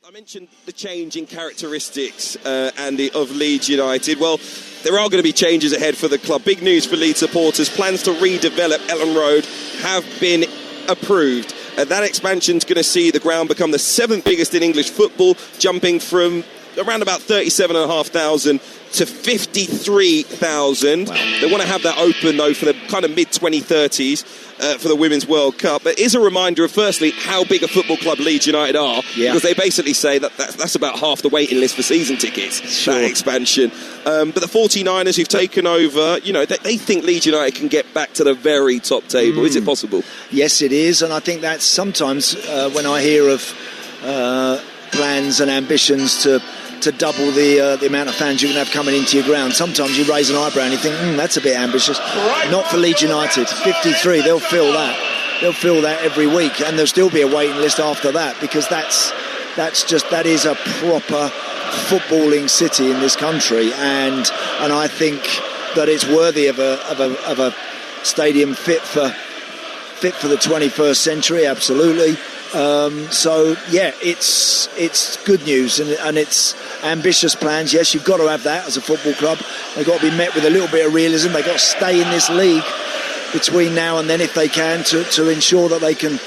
I mentioned the change in characteristics, Andy, of Leeds United. Well, there are going to be changes ahead for the club. Big news for Leeds supporters. Plans to redevelop Ellen Road have been approved. That expansion is going to see the ground become the 7th biggest in English football, jumping from around about 37,500 to 53,000. Wow. They want to have that open, though, for the kind of mid-2030s for the Women's World Cup. But it is a reminder of, firstly, how big a football club Leeds United are, because they basically say that's about half the waiting list for season tickets, that expansion. But the 49ers who've taken over, you know, they think Leeds United can get back to the very top table. Is it possible? Yes, it is. And I think that's sometimes when I hear of plans and ambitions to double the amount of fans you can have coming into your ground, sometimes you raise an eyebrow and you think, that's a bit ambitious. Not for Leeds United. 53, they'll fill that. They'll fill that every week, and there'll still be a waiting list after that, because that is a proper footballing city in this country, and I think that it's worthy of a stadium fit for the 21st century. Absolutely. So yeah, it's good news, and it's ambitious plans. Yes, you've got to have that as a football club. They've got to be met with a little bit of realism. They've got to stay in this league between now and then, if they can, to ensure that they can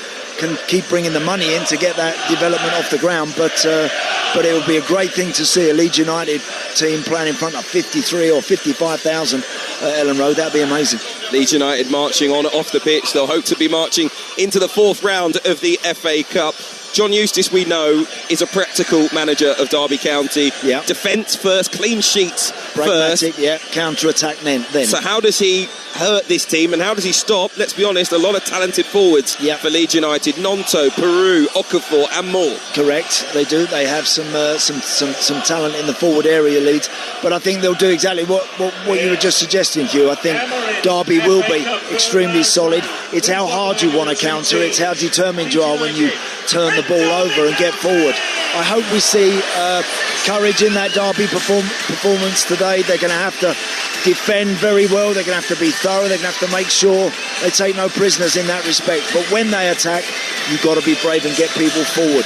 keep bringing the money in to get that development off the ground. But it would be a great thing to see a Leeds United team playing in front of 53 or 55,000 at Ellen Road. That'd be amazing. Leeds United marching on off the pitch. They'll hope to be marching into the 4th round of the FA Cup. John Eustace, we know, is a practical manager of Derby County. Yeah. Defence first, clean sheets pragmatic, first. Counter-attack then. So how does he hurt this team, and how does he stop, let's be honest, a lot of talented forwards for Leeds United? Nonto, Peru, Okafor and more. Correct, they do. They have some talent in the forward area, Leeds. But I think they'll do exactly what you were just suggesting, Hugh. I think Derby will be extremely solid. It's how hard you want to counter. It's how determined you are when you turn the ball over and get forward. I hope we see courage in that Derby performance today. They're going to have to defend very well. They're going to have to be thorough. They're going to have to make sure they take no prisoners in that respect. But when they attack, you've got to be brave and get people forward.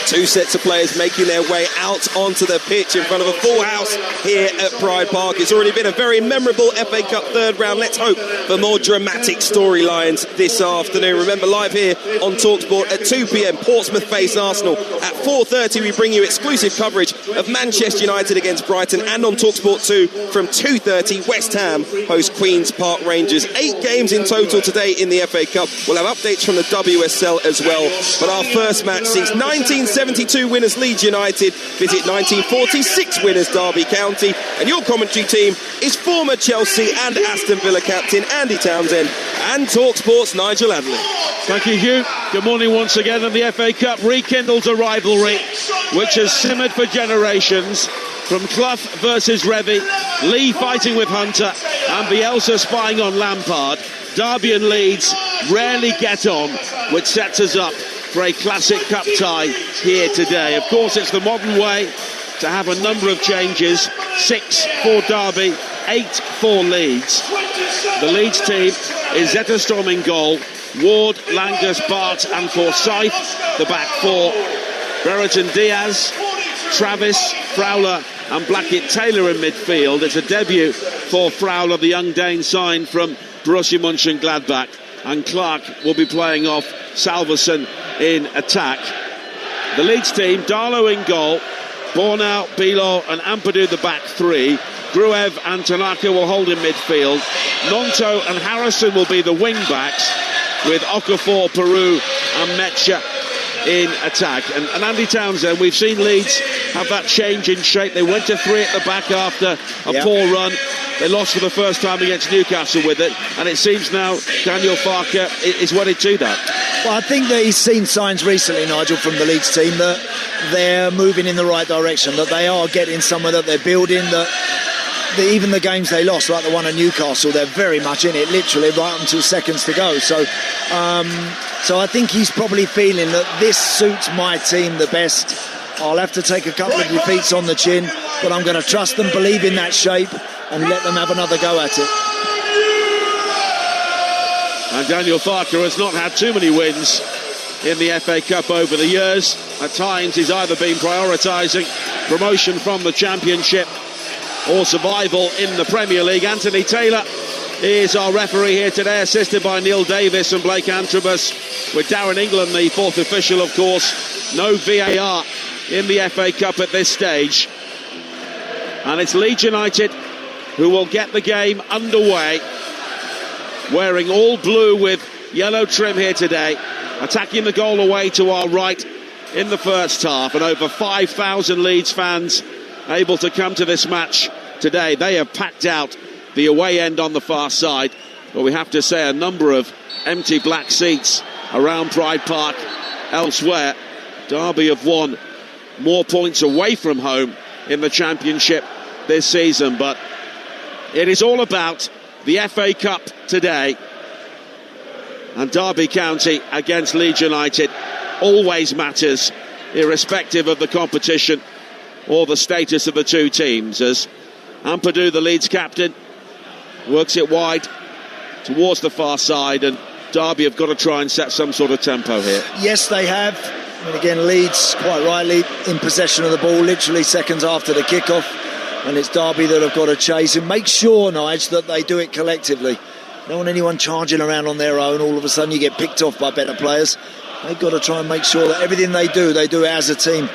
2 sets of players making their way out onto the pitch in front of a full house here at Pride Park. It's already been a very memorable FA Cup 3rd round. Let's hope for more dramatic storylines this afternoon. Remember, live here on Talksport at 2 p.m, Portsmouth face Arsenal. At 4:30, we bring you exclusive coverage of Manchester United against Brighton, and on Talksport 2 from 2:30, West Ham host Queen's Park Rangers. 8 games in total today in the FA Cup. We'll have updates from the WSL as well. But our first match sees 1972 winners Leeds United visit 1946 winners Derby County, and your commentary team is former Chelsea and Aston Villa captain Andy Townsend and Talksport's Nigel Adley. Thank you, Hugh. Good morning once again. And the FA Cup rekindles a rivalry which has simmered for generations, from Clough versus Revie, Lee fighting with Hunter and Bielsa spying on Lampard. Derby and Leeds rarely get on, which sets us up for a classic cup tie here today. Of course, it's the modern way to have a number of changes. 6 for Derby, 8 for Leeds. The Leeds team is Zetterstrom in goal, Ward, Langus, Bart and Forsyth. The back 4, Brereton, Diaz, Travis, Fowler and Blackett-Taylor in midfield. It's a debut for Fowler, the young Dane signed from Borussia Mönchengladbach, and Clark will be playing off Salverson in attack. The Leeds team, Darlow in goal, Bornau, Bilo and Ampadu the back 3. Gruev and Tanaka will hold in midfield. Nonto and Harrison will be the wing backs, with Okafor, Peru and Metcha in attack. And Andy Townsend, we've seen Leeds have that change in shape. They went to 3 at the back after a poor run. They lost for the first time against Newcastle with it, and it seems now Daniel Farke is wedded to that. Well, I think that he's seen signs recently, Nigel, from the Leeds team that they're moving in the right direction, that they are getting somewhere, that they're building, that even the games they lost, like the one at Newcastle, they're very much in it, literally right up until seconds to go. So I think he's probably feeling that this suits my team the best. I'll have to take a couple of defeats on the chin, but I'm going to trust them, believe in that shape, and let them have another go at it. And Daniel Farke has not had too many wins in the FA Cup over the years. At times he's either been prioritising promotion from the Championship or survival in the Premier League. Anthony Taylor is our referee here today, assisted by Neil Davis and Blake Antrobus, with Darren England, the fourth official, of course. No VAR in the FA Cup at this stage. And it's Leeds United who will get the game underway, wearing all blue with yellow trim here today, attacking the goal away to our right in the first half. And over 5,000 Leeds fans able to come to this match today. They have packed out the away end on the far side, but we have to say a number of empty black seats around Pride Park elsewhere. Derby have won more points away from home in the Championship this season, but it is all about the FA Cup today, and Derby County against Leeds United always matters, irrespective of the competition or the status of the two teams, as Ampadu, the Leeds captain, works it wide towards the far side, and Derby have got to try and set some sort of tempo here. Yes, they have. And again, Leeds, quite rightly, in possession of the ball, literally seconds after the kickoff. And it's Derby that have got to chase and make sure, Nige, that they do it collectively. Don't want anyone charging around on their own. All of a sudden you get picked off by better players. They've got to try and make sure that everything they do it as a team.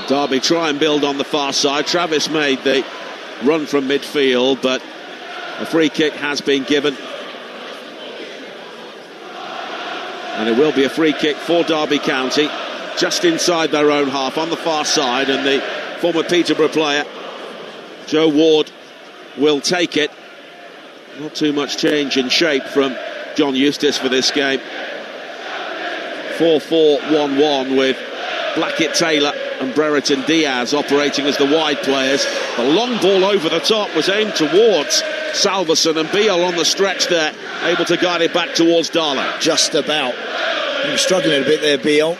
Derby try and build on the far side. Travis made the run from midfield, but a free kick has been given. And it will be a free kick for Derby County, just inside their own half on the far side, and the former Peterborough player Joe Ward will take it. Not too much change in shape from John Eustace for this game. 4-4-1-1 with Blackett, Taylor and Brereton Diaz operating as the wide players. The long ball over the top was aimed towards Salverson, and Beale on the stretch there, able to guide it back towards Darlow. Just about. He was struggling a bit there, Beale.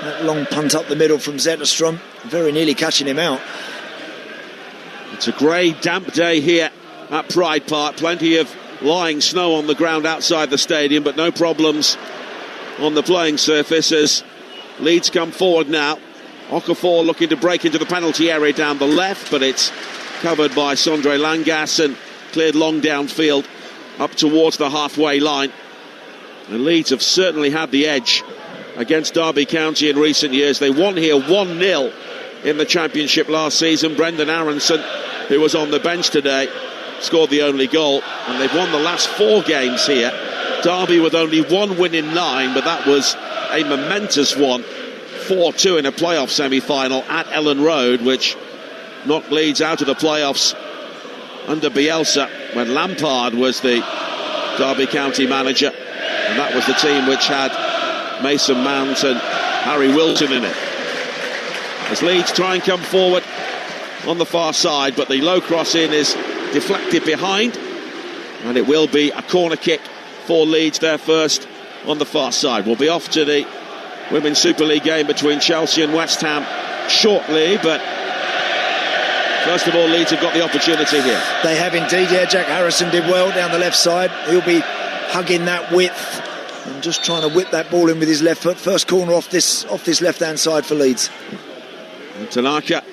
That long punt up the middle from Zetterstrom, very nearly catching him out. It's a grey, damp day here at Pride Park. Plenty of lying snow on the ground outside the stadium, but no problems on the playing surface as Leeds come forward now. Okafor looking to break into the penalty area down the left, but it's covered by Sondre Langas and cleared long downfield up towards the halfway line. And Leeds have certainly had the edge against Derby County in recent years. They won here 1-0 in the Championship last season. Brendan Aronson, who was on the bench today, scored the only goal, and they've won the last 4 games here. Derby with only 1 win in 9, but that was a momentous one, 4-2 in a playoff semi-final at Ellen Road, which knocked Leeds out of the playoffs under Bielsa when Lampard was the Derby County manager, and that was the team which had Mason Mount and Harry Wilton in it. As Leeds try and come forward on the far side, but the low cross in is deflected behind, and it will be a corner kick for Leeds, their first on the far side. We'll be off to the Women's Super League game between Chelsea and West Ham shortly, but first of all, Leeds have got the opportunity here. They have indeed, yeah. Jack Harrison did well down the left side. He'll be hugging that width and just trying to whip that ball in with his left foot. First corner off this left-hand side for Leeds. And Tanaka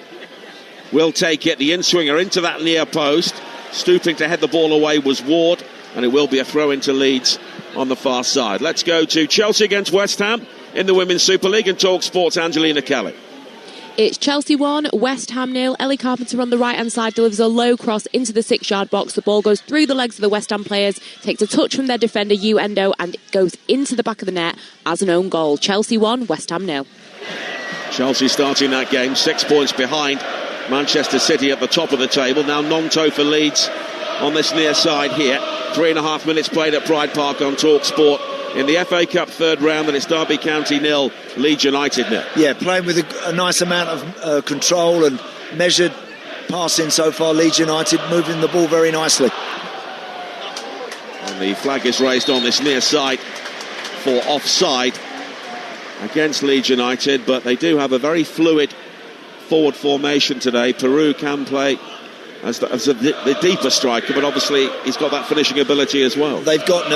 will take it. The in-swinger into that near post. Stooping to head the ball away was Ward, and it will be a throw into Leeds on the far side. Let's go to Chelsea against West Ham in the Women's Super League, and Talksport's Angelina Kelly. It's Chelsea 1, West Ham 0. Ellie Carpenter on the right-hand side delivers a low cross into the 6-yard box. The ball goes through the legs of the West Ham players, takes a touch from their defender, Yu Endo, and it goes into the back of the net as an own goal. Chelsea 1, West Ham 0. Chelsea starting that game 6 points behind Manchester City at the top of the table. Now Nonto for Leeds on this near side here. 3.5 minutes played at Pride Park on Talksport. In the FA Cup third round, and it's Derby County 0, Leeds United 0. Yeah, playing with a nice amount of control and measured passing so far. Leeds United moving the ball very nicely. And the flag is raised on this near side for offside against Leeds United, but they do have a very fluid forward formation today. Peru can play as the deeper striker, but obviously he's got that finishing ability as well. They've got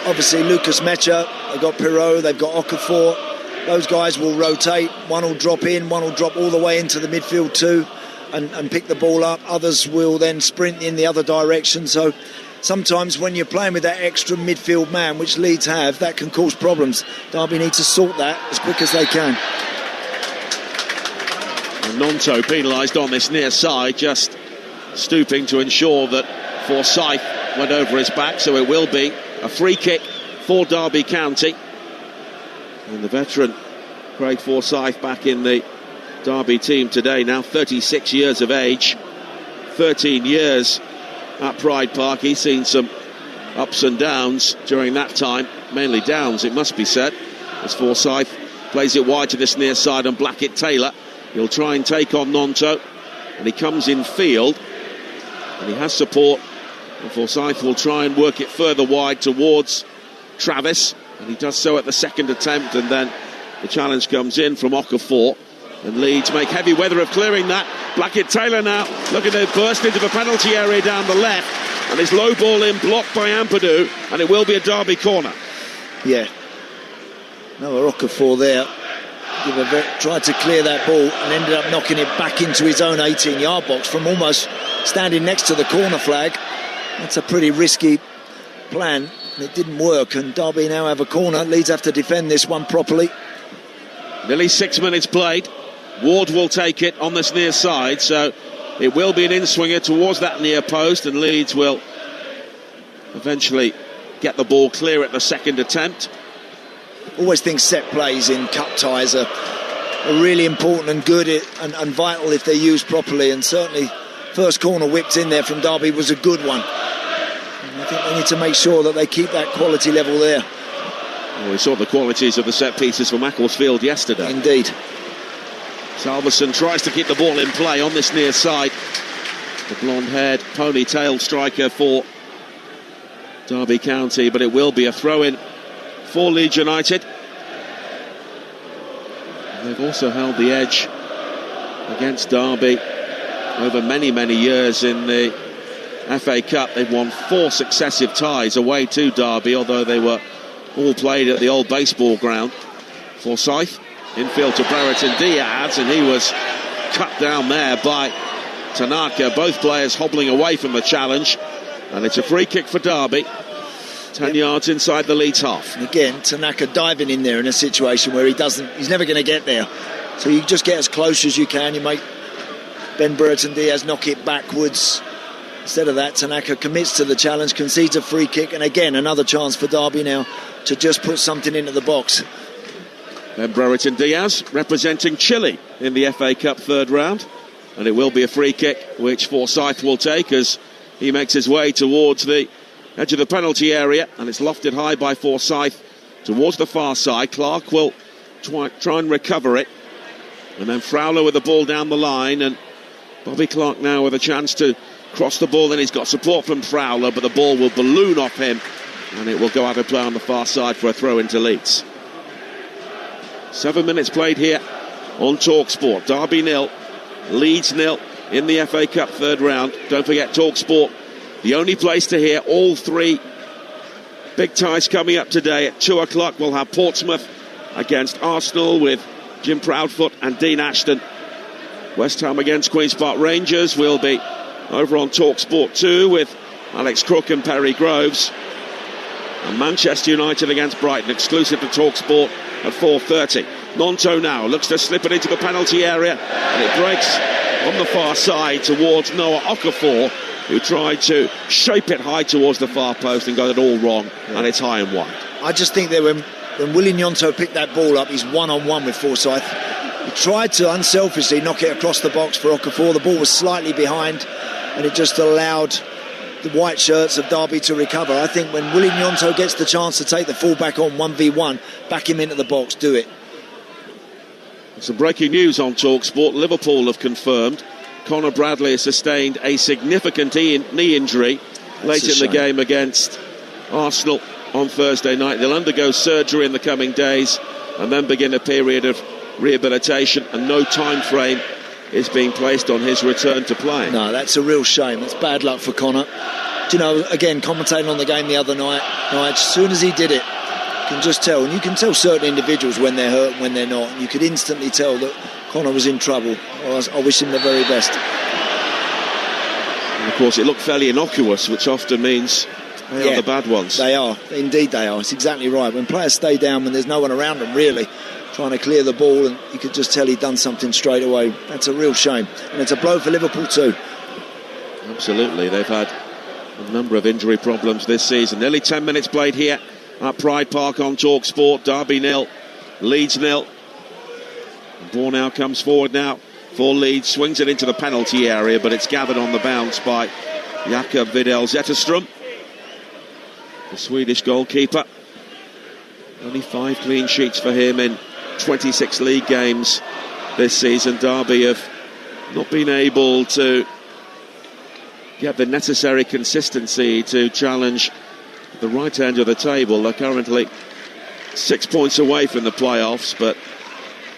obviously Lucas Mecha, they've got Pirot, they've got Okafor. Those guys will rotate. One will drop in, one will drop all the way into the midfield too and pick the ball up. Others will then sprint in the other direction. So sometimes when you're playing with that extra midfield man, which Leeds have, that can cause problems. Derby need to sort that as quick as they can. And Nonto penalised on this near side, just stooping to ensure that Forsyth went over his back, so it will be a free kick for Derby County. And the veteran Craig Forsyth back in the Derby team today, now 36 years of age, 13 years at Pride Park. He's seen some ups and downs during that time, mainly downs it must be said, as Forsyth plays it wide to this near side, and Blackett-Taylor, he'll try and take on Nonto, and he comes in field and he has support, and Forsyth will try and work it further wide towards Travis, and he does so at the second attempt, and then the challenge comes in from Okafor, and Leeds make heavy weather of clearing that. Blackett-Taylor now looking to burst into the penalty area down the left, and his low ball in blocked by Ampadu, and it will be a Derby corner. Yeah, no, Okafor there tried to clear that ball and ended up knocking it back into his own 18-yard box from almost standing next to the corner flag. That's a pretty risky plan. It didn't work, and Derby now have a corner. Leeds have to defend this one properly. Nearly 6 minutes played. Ward will take it on this near side, so it will be an in-swinger towards that near post, and Leeds will eventually get the ball clear at the second attempt. Always think set plays in cup ties are really important and good and vital if they're used properly, and certainly first corner whipped in there from Derby was a good one. And I think they need to make sure that they keep that quality level there. Well, we saw the qualities of the set pieces for Macclesfield yesterday. Indeed. Salverson tries to keep the ball in play on this near side. The blonde-haired ponytail striker for Derby County, but it will be a throw-in for Leeds United. And they've also held the edge against Derby over many, many years in the FA Cup. They've won 4 successive ties away to Derby, although they were all played at the old baseball ground. Forsyth infield to Brereton Diaz, and he was cut down there by Tanaka. Both players hobbling away from the challenge, and it's a free kick for Derby. 10 yards inside the Leeds half. And again, Tanaka diving in there in a situation where he's never going to get there. So you just get as close as you can. You make Ben Brereton Diaz knock it backwards. Instead of that, Tanaka commits to the challenge, concedes a free kick, and again another chance for Derby now to just put something into the box. Ben Brereton Diaz representing Chile in the FA Cup third round, and it will be a free kick which Forsyth will take as he makes his way towards the edge of the penalty area, and it's lofted high by Forsyth towards the far side. Clark will try and recover it, and then Fowler with the ball down the line, and Bobby Clark now with a chance to cross the ball. Then he's got support from Fowler, but the ball will balloon off him, and it will go out of play on the far side for a throw into Leeds. 7 minutes played here on Talksport. Derby 0, Leeds 0 in the FA Cup third round. Don't forget Talksport, the only place to hear all 3 big ties coming up today. At 2 o'clock we'll have Portsmouth against Arsenal with Jim Proudfoot and Dean Ashton. West Ham against Queen's Park Rangers will be over on Talksport 2 with Alex Crook and Perry Groves. And Manchester United against Brighton, exclusive to Talksport at 4:30. Nonto now looks to slip it into the penalty area, and it breaks on the far side towards Noah Okafor, who tried to shape it high towards the far post and got it all wrong, and it's high and wide. I just think that when Willie Gnonto picked that ball up, he's one-on-one with Forsyth. He tried to unselfishly knock it across the box for Okafor. The ball was slightly behind, and it just allowed the white shirts of Derby to recover. I think when Willie Gnonto gets the chance to take the full-back on 1v1, back him into the box, do it. Some breaking news on Talksport. Liverpool have confirmed Conor Bradley has sustained a significant knee injury late in the game against Arsenal on Thursday night. They'll undergo surgery in the coming days and then begin a period of rehabilitation, and no time frame is being placed on his return to play. No, that's a real shame. It's bad luck for Conor. you know, again, commentating on the game the other night, as soon as he did it, you can just tell, and you can tell certain individuals when they're hurt and when they're not. You could instantly tell that Connor was in trouble. I wish him the very best. And of course, it looked fairly innocuous, which often means they are the bad ones. They are. Indeed they are. It's exactly right. When players stay down, when there's no one around them, really, trying to clear the ball, and you could just tell he'd done something straight away. That's a real shame. And it's a blow for Liverpool too. Absolutely. They've had a number of injury problems this season. Nearly 10 minutes played here at Pride Park on Talksport. Derby 0, Leeds 0. Bornau comes forward now for Leeds, swings it into the penalty area, but it's gathered on the bounce by Jakob Vidal Zetterström, the Swedish goalkeeper. Only 5 clean sheets for him in 26 league games this season. Derby have not been able to get the necessary consistency to challenge the right end of the table. They're currently 6 points away from the playoffs, but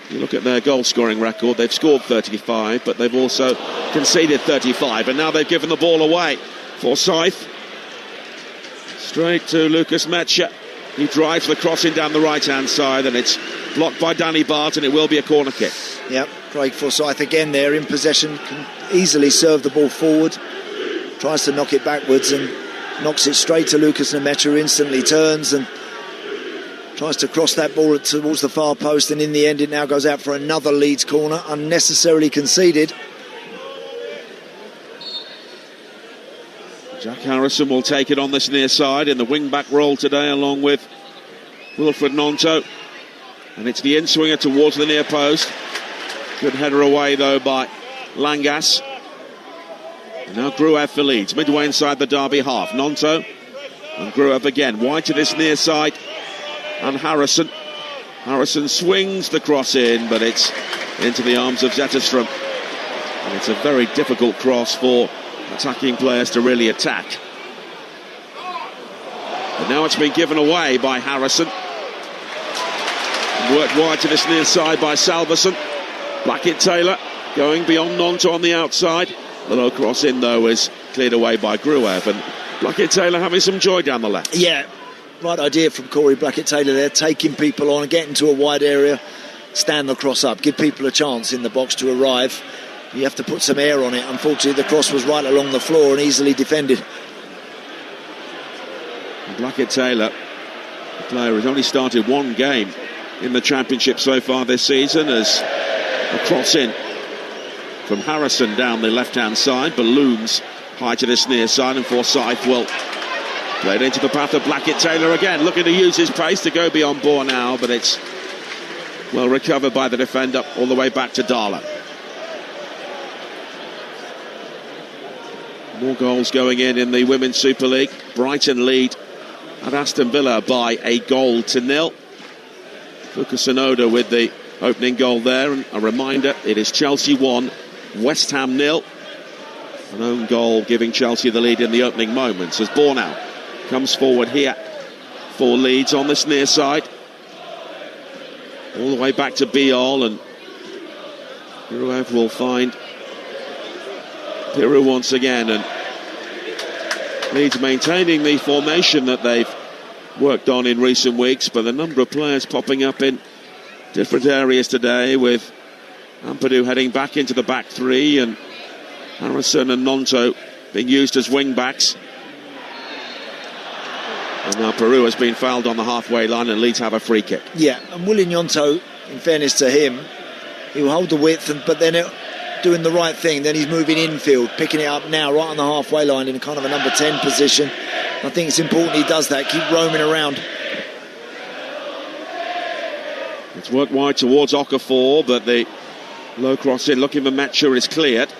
you look at their goal scoring record, they've scored 35, but they've also conceded 35, and now they've given the ball away. Forsyth straight to Lucas Metzger. He drives the crossing down the right hand side, and it's blocked by Danny Bart, and it will be a corner kick. Yep, Craig Forsyth again there in possession, can easily serve the ball forward, tries to knock it backwards and knocks it straight to Lucas Metzger, who instantly turns and tries to cross that ball towards the far post, and in the end it now goes out for another Leeds corner, unnecessarily conceded. Jack Harrison will take it on this near side in the wing-back role today, along with Wilfred Gnonto. And it's the in-swinger towards the near post. Good header away, though, by Langas. And now Gruev for Leeds, midway inside the Derby half. Gnonto and Gruev again, wide to this near side. And Harrison swings the cross in, but it's into the arms of Zetterström. And it's a very difficult cross for attacking players to really attack. But now it's been given away by Harrison. Worked wide to this near side by Salverson. Blackett-Taylor going beyond Gnonto on the outside. The low cross in, though, is cleared away by Gruev. And Blackett-Taylor having some joy down the left. Yeah, right idea from Corey Blackett-Taylor there, taking people on and getting to a wide area, stand the cross up, give people a chance in the box to arrive. You have to put some air on it. Unfortunately, the cross was right along the floor and easily defended. Blackett-Taylor, the player who's only started one game in the Championship so far this season, as a cross in from Harrison down the left-hand side, balloons high to this near side, and Forsyth will play it into the path of Blackett-Taylor again, looking to use his pace to go beyond Bornau, but it's well recovered by the defender all the way back to Darla. More goals going in the Women's Super League. Brighton lead at Aston Villa by 1-0. Fuka Sonoda with the opening goal there, and a reminder, it is Chelsea 1, West Ham 0. An own goal giving Chelsea the lead in the opening moments as Bornau comes forward here for Leeds on this near side. All the way back to Biol, and Gruev will find Piru once again, and Leeds maintaining the formation that they've worked on in recent weeks, but a number of players popping up in different areas today, with Ampadu heading back into the back three and Harrison and Gnonto being used as wing backs. And now Peru has been fouled on the halfway line, and Leeds have a free kick. Yeah, and Willie Gnonto, in fairness to him, he'll hold the width, but then doing the right thing, then he's moving infield, picking it up now right on the halfway line in kind of a number 10 position. I think it's important he does that, keep roaming around. It's worked wide towards Okafor, but the low cross in looking for Metzger is cleared.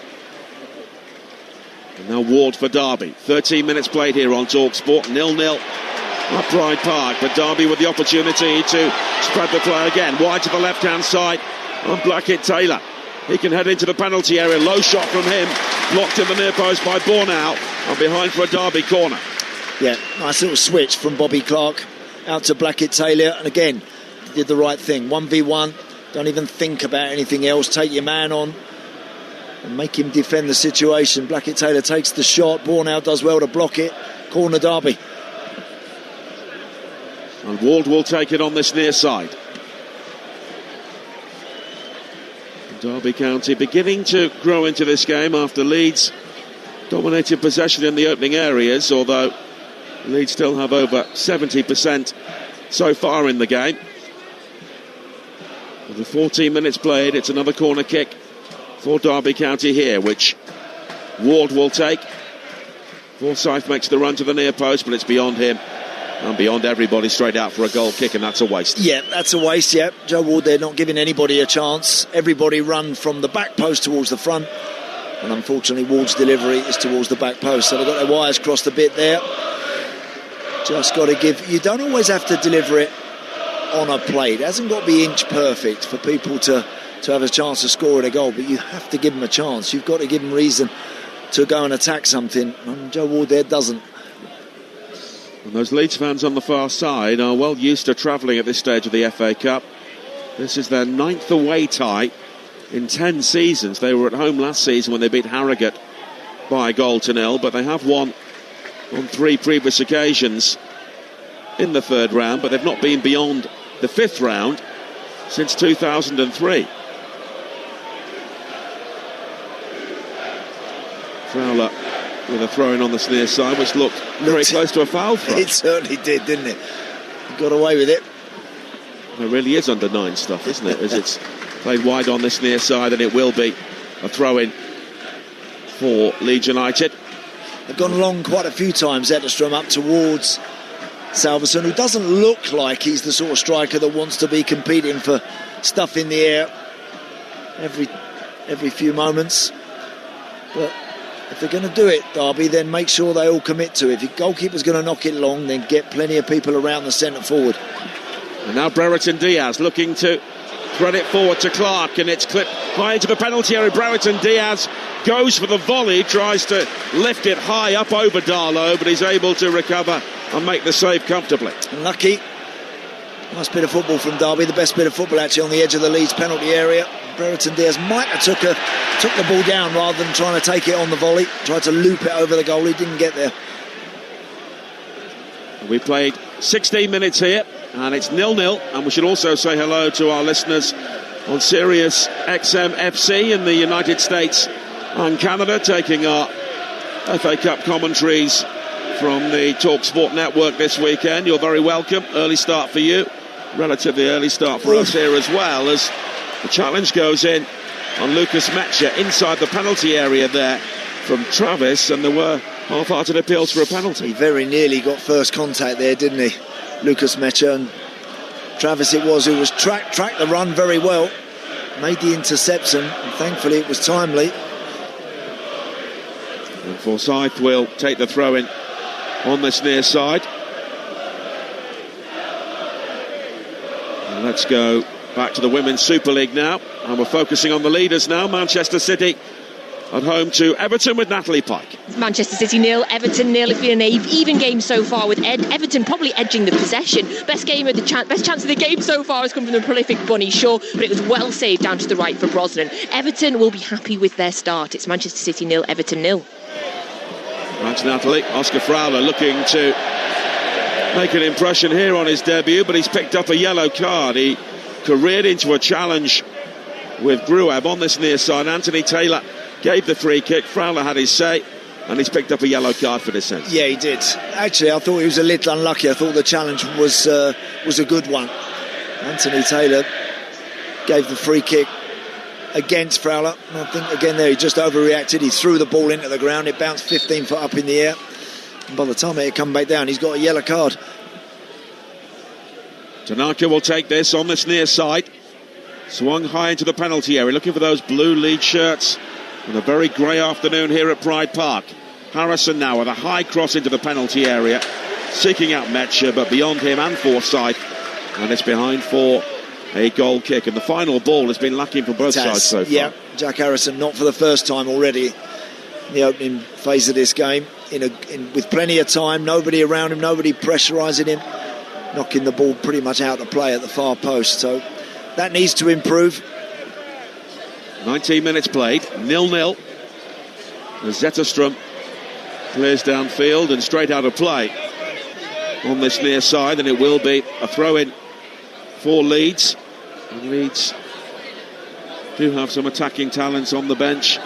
And now Ward for Derby. 13 minutes played here on Talksport, 0-0 at Pride Park, but Derby with the opportunity to spread the play again, wide to the left hand side on Blackett-Taylor. He can head into the penalty area. Low shot from him, blocked in the near post by Bornau, and behind for a Derby corner. Yeah, nice little switch from Bobby Clark out to Blackett-Taylor, and again did the right thing. 1v1, don't even think about anything else, take your man on and make him defend the situation. Blackett-Taylor takes the shot. Bornau does well to block it. Corner Derby. And Ward will take it on this near side. Derby County beginning to grow into this game after Leeds dominated possession in the opening areas, although Leeds still have over 70% so far in the game. With 14 minutes played, it's another corner kick for Derby County here, which Ward will take. Forsyth makes the run to the near post, but it's beyond him and beyond everybody, straight out for a goal kick, and that's a waste. Yeah, that's a waste, yeah. Joe Ward there not giving anybody a chance. Everybody run from the back post towards the front, and unfortunately Ward's delivery is towards the back post, so they've got their wires crossed a bit there. Just got to give... You don't always have to deliver it on a plate. It hasn't got to be inch perfect for people to have a chance of scoring a goal, but you have to give them a chance. You've got to give them reason to go and attack something, and Joe Ward there doesn't. And those Leeds fans on the far side are well used to travelling at this stage of the FA Cup. This is their 9th away tie in 10 seasons. They were at home last season when they beat Harrogate by a goal to nil, but they have won on 3 previous occasions in the 3rd round, but they've not been beyond the 5th round since 2003. Fowler with a throw-in on the near side, which looked very close to a foul throw. It certainly did, didn't it? He got away with it. It really is under 9 stuff, isn't it? As it's played wide on this near side, and it will be a throw-in for Leeds United. They've gone long quite a few times, Zetterstrom, up towards Salverson, who doesn't look like he's the sort of striker that wants to be competing for stuff in the air every few moments. But if they're going to do it, Derby, then make sure they all commit to it. If your goalkeeper's going to knock it long, then get plenty of people around the centre forward. And now Brereton Diaz looking to thread it forward to Clark, and it's clipped high into the penalty area. Brereton Diaz goes for the volley, tries to lift it high up over Darlow, but he's able to recover and make the save comfortably. Unlucky. Nice bit of football from Derby, the best bit of football actually on the edge of the Leeds penalty area. Brereton Diaz might have took the ball down rather than trying to take it on the volley. Tried to loop it over the goalie, didn't get there. We played 16 minutes here, and it's 0-0. And we should also say hello to our listeners on Sirius XM FC in the United States and Canada, taking our FA Cup commentaries from the Talksport network this weekend. You're very welcome. Early start for you, relatively early start for us here as well, as the challenge goes in on Lucas Metcher inside the penalty area there from Travis, and there were half-hearted appeals for a penalty. He very nearly got first contact there, didn't he, Lucas Metcher? And Travis it was who was tracked the run very well, made the interception, and thankfully it was timely. And Forsyth will take the throw-in on this near side. And let's go back to the Women's Super League now, and we're focusing on the leaders now. Manchester City at home to Everton with Natalie Pike. Manchester City 0, Everton 0. It's been an even game so far, with Everton probably edging the possession. Best chance of the game so far has come from the prolific Bunny Shaw, but it was well saved down to the right for Brosnan. Everton will be happy with their start. It's Manchester City 0, Everton 0. Thanks, Natalie. Oscar Fowler looking to make an impression here on his debut, but he's picked up a yellow card. He careered into a challenge with Gruev on this near side. Anthony Taylor gave the free kick. Fowler had his say, and he's picked up a yellow card for this sense. Yeah, he did. Actually, I thought he was a little unlucky. I thought the challenge was a good one. Anthony Taylor gave the free kick against Fowler. And I think, again, there he just overreacted. He threw the ball into the ground. It bounced 15 foot up in the air. And by the time it had come back down, he's got a yellow card. Tanaka will take this on this near side. Swung high into the penalty area, looking for those blue lead shirts on a very grey afternoon here at Pride Park. Harrison now with a high cross into the penalty area, seeking out Metcher, but beyond him and Forsyth, and it's behind for a goal kick. And the final ball has been lacking for both sides so far. Yeah, Jack Harrison not for the first time already in the opening phase of this game, with plenty of time, nobody around him, nobody pressurising him, knocking the ball pretty much out of play at the far post. So that needs to improve. 19 minutes played, 0-0. As Zetterstrom clears downfield and straight out of play on this near side, and it will be a throw-in for Leeds. And Leeds do have some attacking talents on the bench.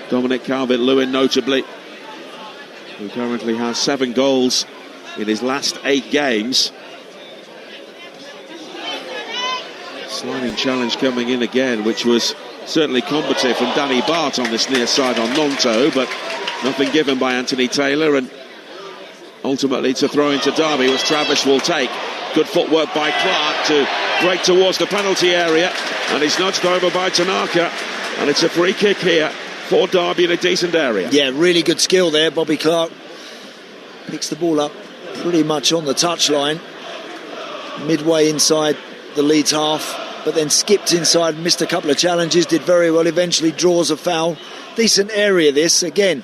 Dominic Calvert-Lewin notably, who currently has 7 goals in his last 8 games. Sliding challenge coming in again, which was certainly combative from Danny Bart on this near side on Nonto, but nothing given by Anthony Taylor, and ultimately to throw into Derby, which Travis will take. Good footwork by Clark to break towards the penalty area, and he's nudged over by Tanaka, and it's a free kick here for Derby in a decent area. Yeah, really good skill there. Bobby Clark picks the ball up pretty much on the touchline, midway inside the Leeds half, but then skipped inside, missed a couple of challenges, did very well, eventually draws a foul. Decent area this. Again,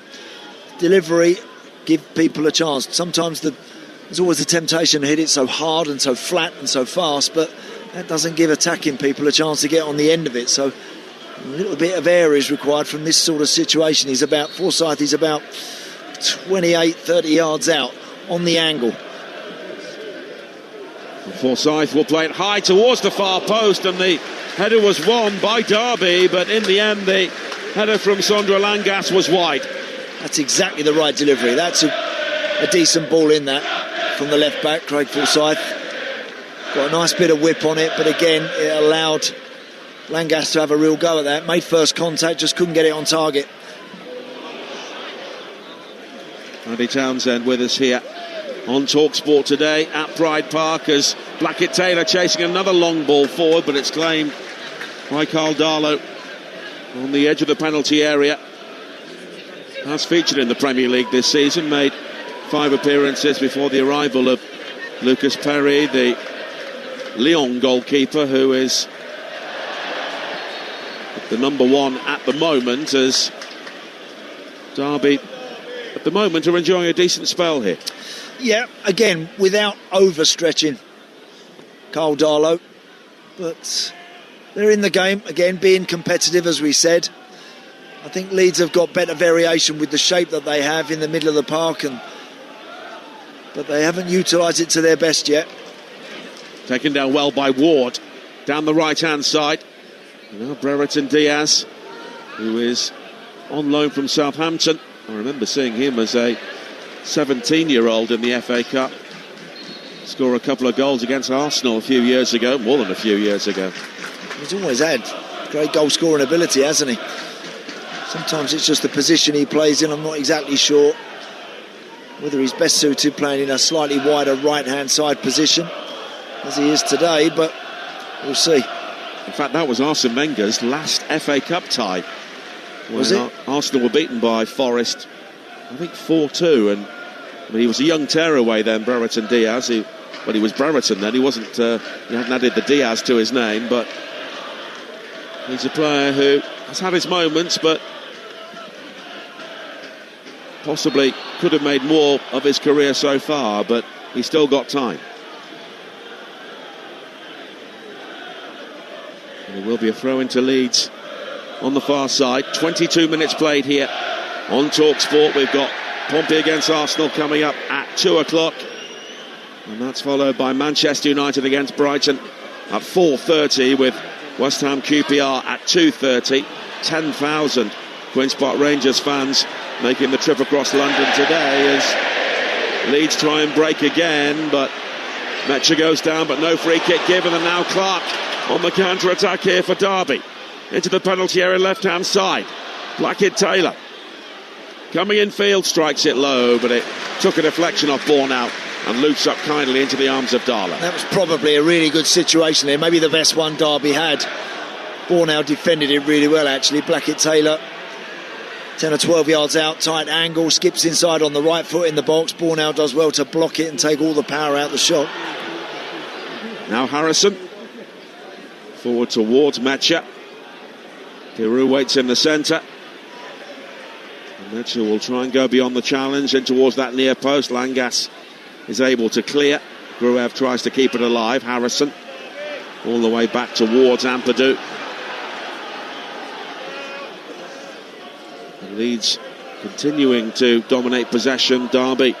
delivery, give people a chance. Sometimes there's always the temptation to hit it so hard and so flat and so fast, but that doesn't give attacking people a chance to get on the end of it. So a little bit of air is required from this sort of situation. Forsyth is about 28, 30 yards out on the angle. Forsyth will play it high towards the far post, and the header was won by Derby, but in the end the header from Sondre Langas was wide. That's exactly the right delivery. That's a decent ball in that from the left back, Craig Forsyth. Got a nice bit of whip on it, but again it allowed Langas to have a real go at that. Made first contact, just couldn't get it on target. Andy Townsend with us here on Talksport today at Pride Park, as Blackett Taylor chasing another long ball forward, but it's claimed by Carl Darlow on the edge of the penalty area. Has featured in the Premier League this season, made 5 appearances before the arrival of Lucas Perry, the Lyon goalkeeper, who is the number 1 at the moment, as Derby at the moment are enjoying a decent spell here. Yeah, again, without overstretching Carl Darlow, but they're in the game, again, being competitive, as we said. I think Leeds have got better variation with the shape that they have in the middle of the park, but they haven't utilised it to their best yet. Taken down well by Ward, down the right-hand side. Now Brereton Diaz, who is on loan from Southampton. I remember seeing him as a 17-year-old in the FA Cup score a couple of goals against Arsenal a few years ago, more than a few years ago. He's always had great goal scoring ability, hasn't he? Sometimes it's just the position he plays in. I'm not exactly sure whether he's best suited playing in a slightly wider right-hand side position as he is today, but we'll see. In fact, that was Arsene Wenger's last FA Cup tie. Was it? Arsenal were beaten by Forest, I think 4-2, and he was a young tearaway then, Brereton Diaz. He was Brereton then. He wasn't. He hadn't added the Diaz to his name, but he's a player who has had his moments, but possibly could have made more of his career so far, but he's still got time. And it will be a throw into Leeds on the far side. 22 minutes played here on Talksport. We've got Pompey against Arsenal coming up at 2 o'clock, and that's followed by Manchester United against Brighton at 4:30, with West Ham QPR at 2:30. 10,000 Queen's Park Rangers fans making the trip across London today as Leeds try and break again, but Metcha goes down, but no free kick given, and now Clark on the counter-attack here for Derby. Into the penalty area, left-hand side. Blackett Taylor coming in field, strikes it low, but it took a deflection off Bornout and loops up kindly into the arms of Darlow. That was probably a really good situation there, maybe the best one Derby had. Bornout defended it really well, actually. Blackett Taylor 10 or 12 yards out, tight angle, skips inside on the right foot in the box. Bornout does well to block it and take all the power out the shot. Now Harrison forward towards Metcha. Giroux waits in the centre. Metcha will try and go beyond the challenge and towards that near post. Langas is able to clear. Gruev tries to keep it alive. Harrison all the way back towards Ampadu. And Leeds continuing to dominate possession. Derby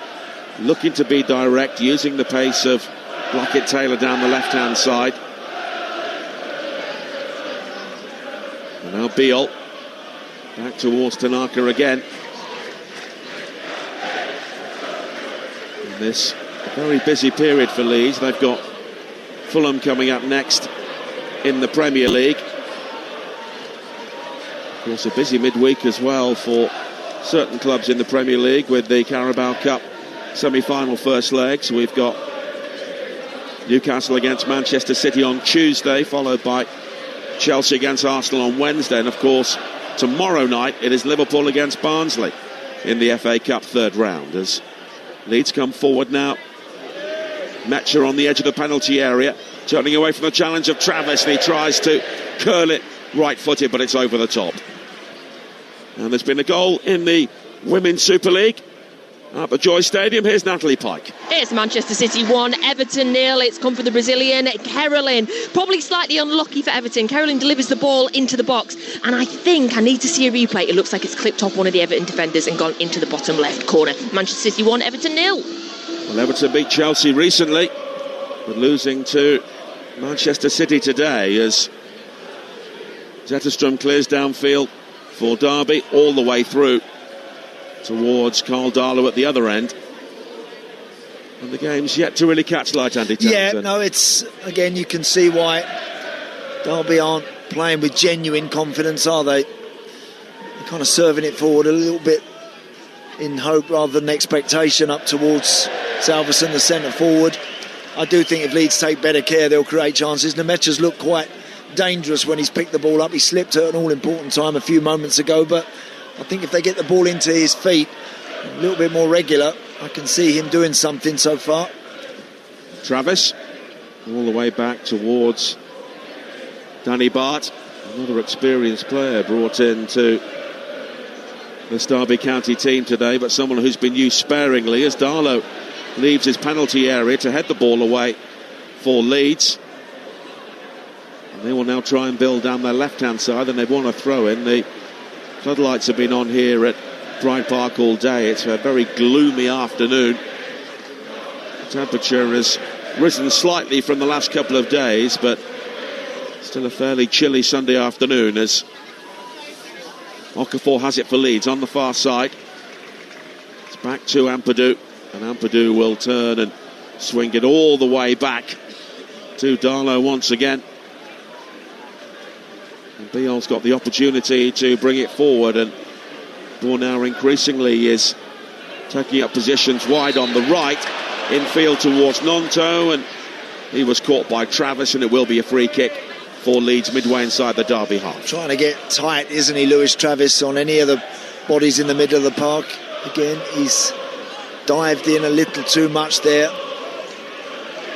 looking to be direct, using the pace of Blackett-Taylor down the left-hand side. And now Beale back towards Tanaka again. In this very busy period for Leeds, they've got Fulham coming up next in the Premier League. Of course, a busy midweek as well for certain clubs in the Premier League with the Carabao Cup semi-final first legs. We've got Newcastle against Manchester City on Tuesday, followed by Chelsea against Arsenal on Wednesday, and of course tomorrow night it is Liverpool against Barnsley in the FA Cup third round. As Leeds come forward now, Metcher on the edge of the penalty area, turning away from the challenge of Travis, and he tries to curl it right-footed, but it's over the top. And there's been a goal in the Women's Super League at the Joy Stadium. Here's Natalie Pike. It's Manchester City 1, Everton 0. It's come for the Brazilian Carolyn. Probably slightly unlucky for Everton. Carolyn delivers the ball into the box, and I think I need to see a replay. It looks like it's clipped off one of the Everton defenders and gone into the bottom left corner. Manchester City 1, Everton 0. Well, Everton beat Chelsea recently, but losing to Manchester City today as Zetterstrom clears downfield for Derby all the way through towards Carl Darlow at the other end. And the game's yet to really catch light, Andy Townsend. Yeah, no, it's, again, you can see why Derby aren't playing with genuine confidence, are they? They're kind of serving it forward a little bit in hope rather than expectation up towards Salverson, the centre forward. I do think if Leeds take better care, they'll create chances. Nemecha's looked quite dangerous when he's picked the ball up. He slipped at an all-important time a few moments ago, but I think if they get the ball into his feet a little bit more regular, I can see him doing something so far. Travis all the way back towards Danny Bart, another experienced player brought into this Derby County team today, but someone who's been used sparingly as Darlow leaves his penalty area to head the ball away for Leeds. And they will now try and build down their left-hand side, and they want to throw in. The floodlights have been on here at Pride Park all day. It's a very gloomy afternoon. The temperature has risen slightly from the last couple of days, but still a fairly chilly Sunday afternoon as Okafor has it for Leeds on the far side. It's back to Ampadu, and Ampadu will turn and swing it all the way back to Darlow once again. And Beale's got the opportunity to bring it forward, and Ball now increasingly is taking up positions wide on the right, infield towards Nonto, and he was caught by Travis, and it will be a free kick for Leeds midway inside the Derby half. Trying to get tight, isn't he, Lewis Travis, on any of the bodies in the middle of the park. Again, he's dived in a little too much there.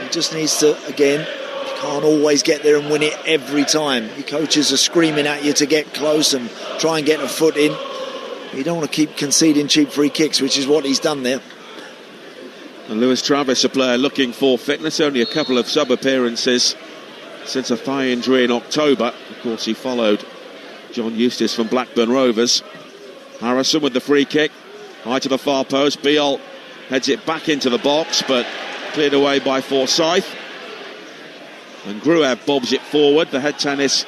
He just needs to, again, you can't always get there and win it every time. Your coaches are screaming at you to get close and try and get a foot in. You don't want to keep conceding cheap free kicks, which is what he's done there. And Lewis Travis, a player looking for fitness, only a couple of sub-appearances since a thigh injury in October. Of course, he followed John Eustace from Blackburn Rovers. Harrison with the free kick, high to the far post. Beale heads it back into the box, but cleared away by Forsyth. And Gruev bobs it forward. The head tennis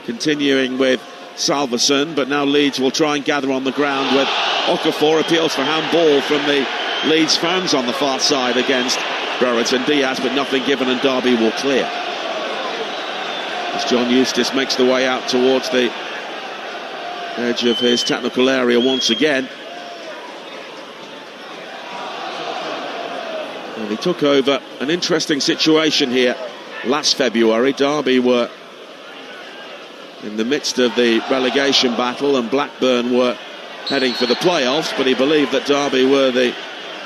continuing with Salverson, but now Leeds will try and gather on the ground with Okafor. Appeals for handball from the Leeds fans on the far side against Brereton Diaz, but nothing given, and Derby will clear. As John Eustace makes the way out towards the edge of his technical area once again. And he took over an interesting situation here last February. Derby were in the midst of the relegation battle, and Blackburn were heading for the playoffs, but he believed that Derby were the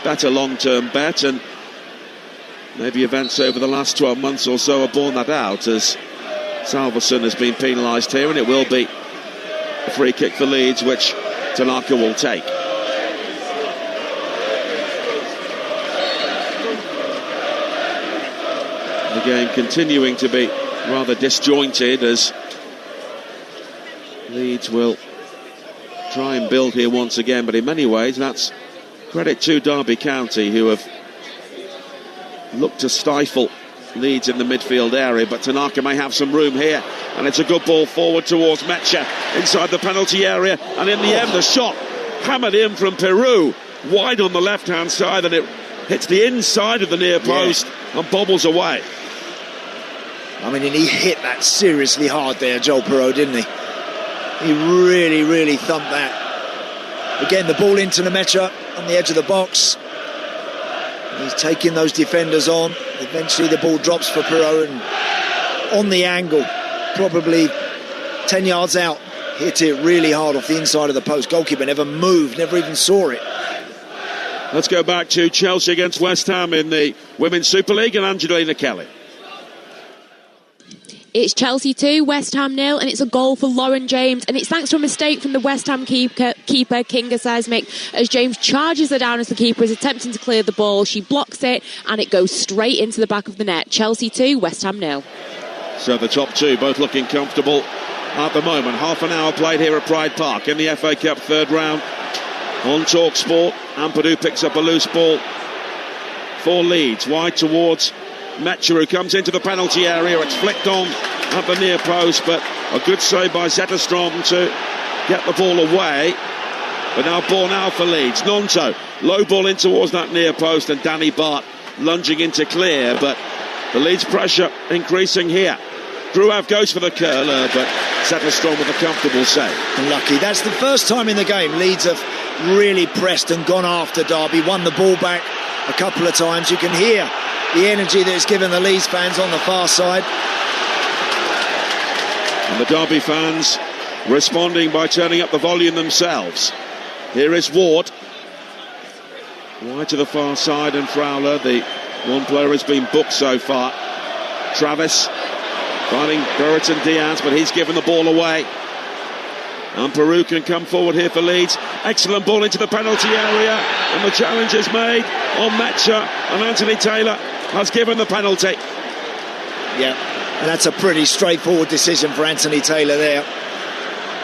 better long-term bet, and maybe events over the last 12 months or so have borne that out, as Salverson has been penalised here, and it will be a free kick for Leeds, which Tanaka will take. The game continuing to be rather disjointed as Leeds will try and build here once again, but in many ways that's credit to Derby County, who have looked to stifle Leeds in the midfield area, but Tanaka may have some room here, and it's a good ball forward towards Mecha inside the penalty area, and in the end the shot hammered in from Peru wide on the left hand side, and it hits the inside of the near post and bobbles away. I mean, and he hit that seriously hard there, Joel Perreault, didn't he? He really thumped that. Again, the ball into Nemecha on the edge of the box. He's taking those defenders on. Eventually the ball drops for Perreault, and on the angle, probably 10 yards out, hit it really hard off the inside of the post. Goalkeeper never moved, never even saw it. Let's go back to Chelsea against West Ham in the Women's Super League, and Angelina Kelly. It's Chelsea 2, West Ham 0, and it's a goal for Lauren James, and it's thanks to a mistake from the West Ham keeper Kinga Seismic, as James charges her down as the keeper is attempting to clear the ball. She blocks it and it goes straight into the back of the net. Chelsea 2, West Ham 0. So the top two both looking comfortable at the moment. Half an hour played here at Pride Park in the FA Cup third round on Talksport. Ampadu picks up a loose ball for Leeds, wide towards Mecha, who comes into the penalty area. It's flicked on at the near post, but a good save by Zetterstrom to get the ball away. But now ball now for Leeds. Nonto, low ball in towards that near post, and Danny Bart lunging into clear, but the Leeds pressure increasing here. Gruev goes for the curler, but Zetterstrom with a comfortable save. Unlucky. That's the first time in the game Leeds have really pressed and gone after Derby, won the ball back a couple of times. You can hear the energy that it's given the Leeds fans on the far side. And the Derby fans responding by turning up the volume themselves. Here is Ward. Wide to the far side, and Fowler, the one player has been booked so far. Travis finding Brereton Diaz, but he's given the ball away. And Peru can come forward here for Leeds. Excellent ball into the penalty area, and the challenge is made on Mecha, and Anthony Taylor has given the penalty. Yeah, and that's a pretty straightforward decision for Anthony Taylor there.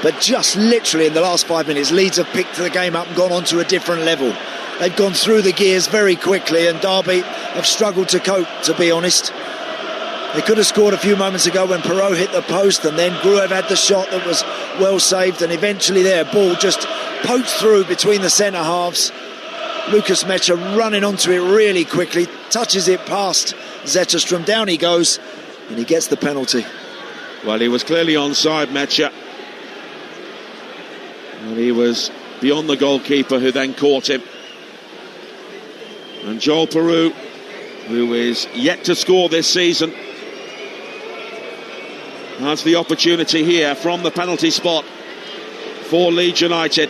But just literally in the last 5 minutes, Leeds have picked the game up and gone on to a different level. They've gone through the gears very quickly, and Derby have struggled to cope, to be honest. They could have scored a few moments ago when Perreault hit the post, and then Gruev had the shot that was well saved, and eventually their ball just poked through between the centre halves. Lucas Mecha running onto it really quickly, touches it past Zetterstrom, down he goes, and he gets the penalty. Well, he was clearly onside, Mecha, and he was beyond the goalkeeper, who then caught him. And Joel Perreault, who is yet to score this season, has the opportunity here from the penalty spot for Leeds United.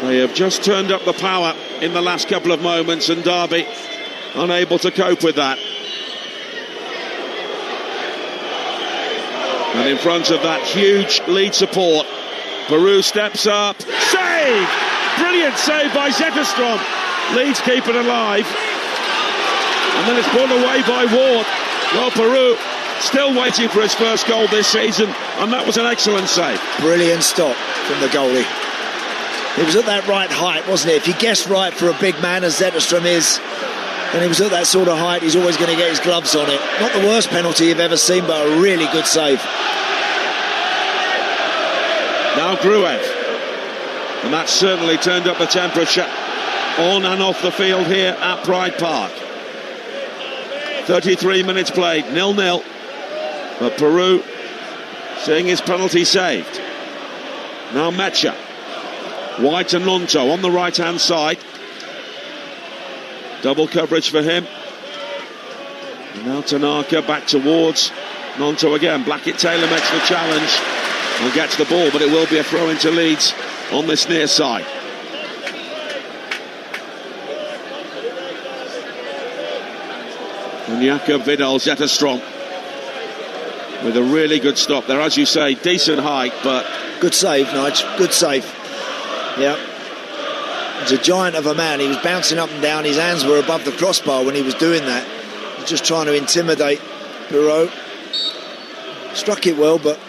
They have just turned up the power in the last couple of moments, and Derby unable to cope with that. And in front of that huge Leeds support, Peru steps up. Save! Brilliant save by Zetterstrom. Leeds keep it alive. And then it's pulled away by Ward. Well, Peru still waiting for his first goal this season, and that was an excellent save. Brilliant stop from the goalie. He was at that right height, wasn't he? If you guessed right for a big man as Zetterstrom is, and he was at that sort of height, he's always going to get his gloves on it. Not the worst penalty you've ever seen, but a really good save. Now Gruev, and that certainly turned up the temperature on and off the field here at Pride Park. 33 minutes played, 0-0, but Peru seeing his penalty saved. Now Mecha, wide to Nonto on the right hand side, double coverage for him. And now Tanaka back towards Nonto again. Blackett Taylor makes the challenge and gets the ball, but it will be a throw into Leeds on this near side. And Jakob Vidal Zetterstrom with a really good stop there, as you say, decent height, but good save, Nigel, good save. Yeah, he's a giant of a man. He was bouncing up and down, his hands were above the crossbar when he was doing that. He was just trying to intimidate Perreault. Struck it well, but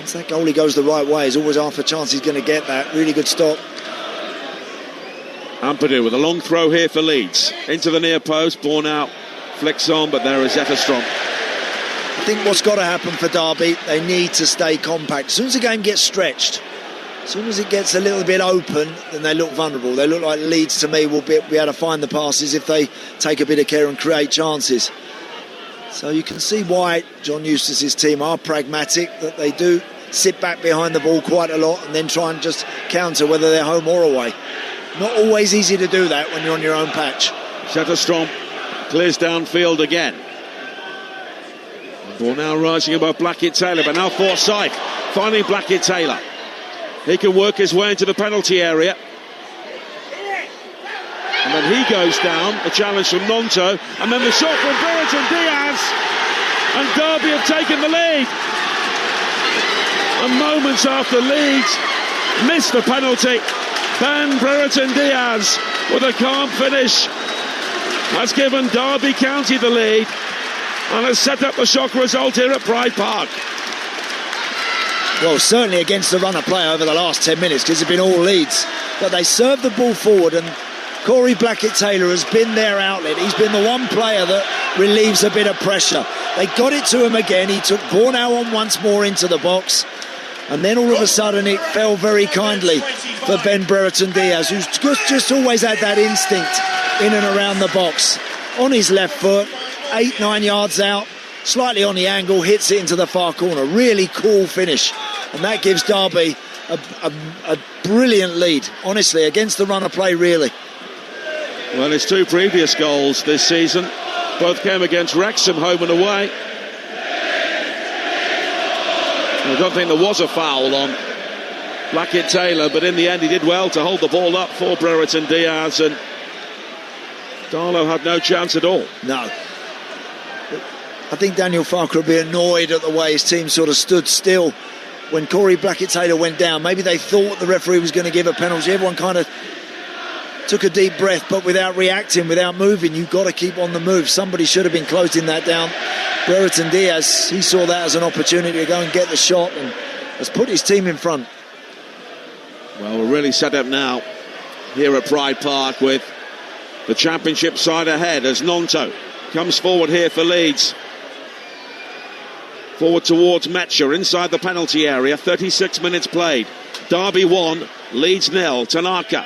Once that goalie goes the right way, there's always half a chance he's going to get that. Really good stop. Ampadu with a long throw here for Leeds. Into the near post, borne out, flicks on, but there is Zetterstrom. I think what's got to happen for Derby, they need to stay compact. As soon as the game gets stretched, as soon as it gets a little bit open, then they look vulnerable. They look like Leeds, to me, will be able to find the passes if they take a bit of care and create chances. So you can see why John Eustace's team are pragmatic, that they do sit back behind the ball quite a lot and then try and just counter, whether they're home or away. Not always easy to do that when you're on your own patch. Zetterstrom clears downfield again. The ball now rising above Blackett-Taylor, but now Forsyth finding Blackett-Taylor. He can work his way into the penalty area. And then he goes down, a challenge from Nonto, and then the shot from Brereton Diaz, and Derby have taken the lead. And moments after Leeds missed the penalty, Ben Brereton Diaz with a calm finish has given Derby County the lead and has set up the shock result here at Pride Park. Well, certainly against the run of play over the last 10 minutes, because it's been all Leeds. But they served the ball forward, and Corey Blackett-Taylor has been their outlet. He's been the one player that relieves a bit of pressure. They got it to him again. He took Bornau on once more into the box. And then all of a sudden it fell very kindly for Ben Brereton Diaz, who's just always had that instinct in and around the box. On his left foot, 8-9 yards out, slightly on the angle, hits it into the far corner. Really cool finish. And that gives Derby a brilliant lead, honestly, against the run of play, really. Well, his two previous goals this season both came against Wrexham, home and away. I don't think there was a foul on Blackett-Taylor, but in the end he did well to hold the ball up for Brereton Diaz, and Darlow had no chance at all. No. I think Daniel Farker will be annoyed at the way his team sort of stood still when Corey Blackett-Taylor went down. Maybe they thought the referee was going to give a penalty. Everyone kind of took a deep breath, but without reacting, without moving. You've got to keep on the move. Somebody should have been closing that down. Brereton Diaz, he saw that as an opportunity to go and get the shot and has put his team in front. Well, we're really set up now here at Pride Park with the championship side ahead as Nonto comes forward here for Leeds. Forward towards Metcher inside the penalty area. 36 minutes played. Derby 1, Leeds 0. Tanaka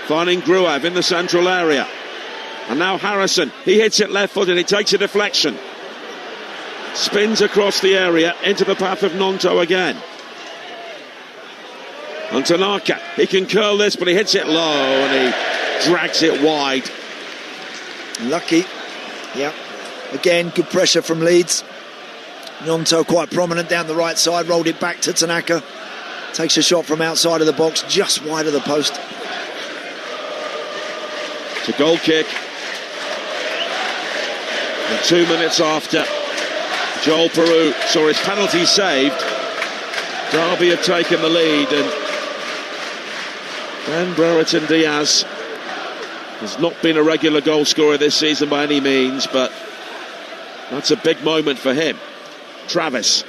finding Gruev in the central area. And now Harrison. He hits it left-footed. He takes a deflection. Spins across the area into the path of Nonto again. And Tanaka, he can curl this, but he hits it low and he drags it wide. Lucky. Yeah. Again, good pressure from Leeds. Nonto quite prominent down the right side, rolled it back to Tanaka. Takes a shot from outside of the box, just wide of the post. It's a goal kick. And 2 minutes after Joel Peru saw his penalty saved, Derby have taken the lead, and Ben Brereton Diaz has not been a regular goal scorer this season by any means, but that's a big moment for him. Travis,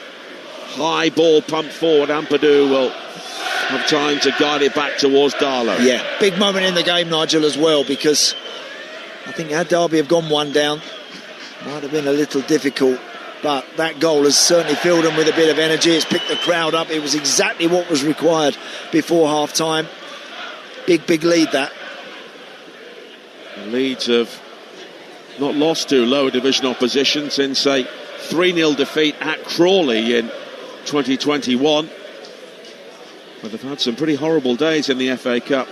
high ball pumped forward. Ampadu will have time to guide it back towards Darlow. Yeah, big moment in the game, Nigel, as well, because I think had Derby have gone one down, might have been a little difficult, but that goal has certainly filled them with a bit of energy. It's picked the crowd up. It was exactly what was required before half-time. Big lead, that. The Leeds have not lost to lower division opposition since a 3-0 defeat at Crawley in 2021. But they've had some pretty horrible days in the FA Cup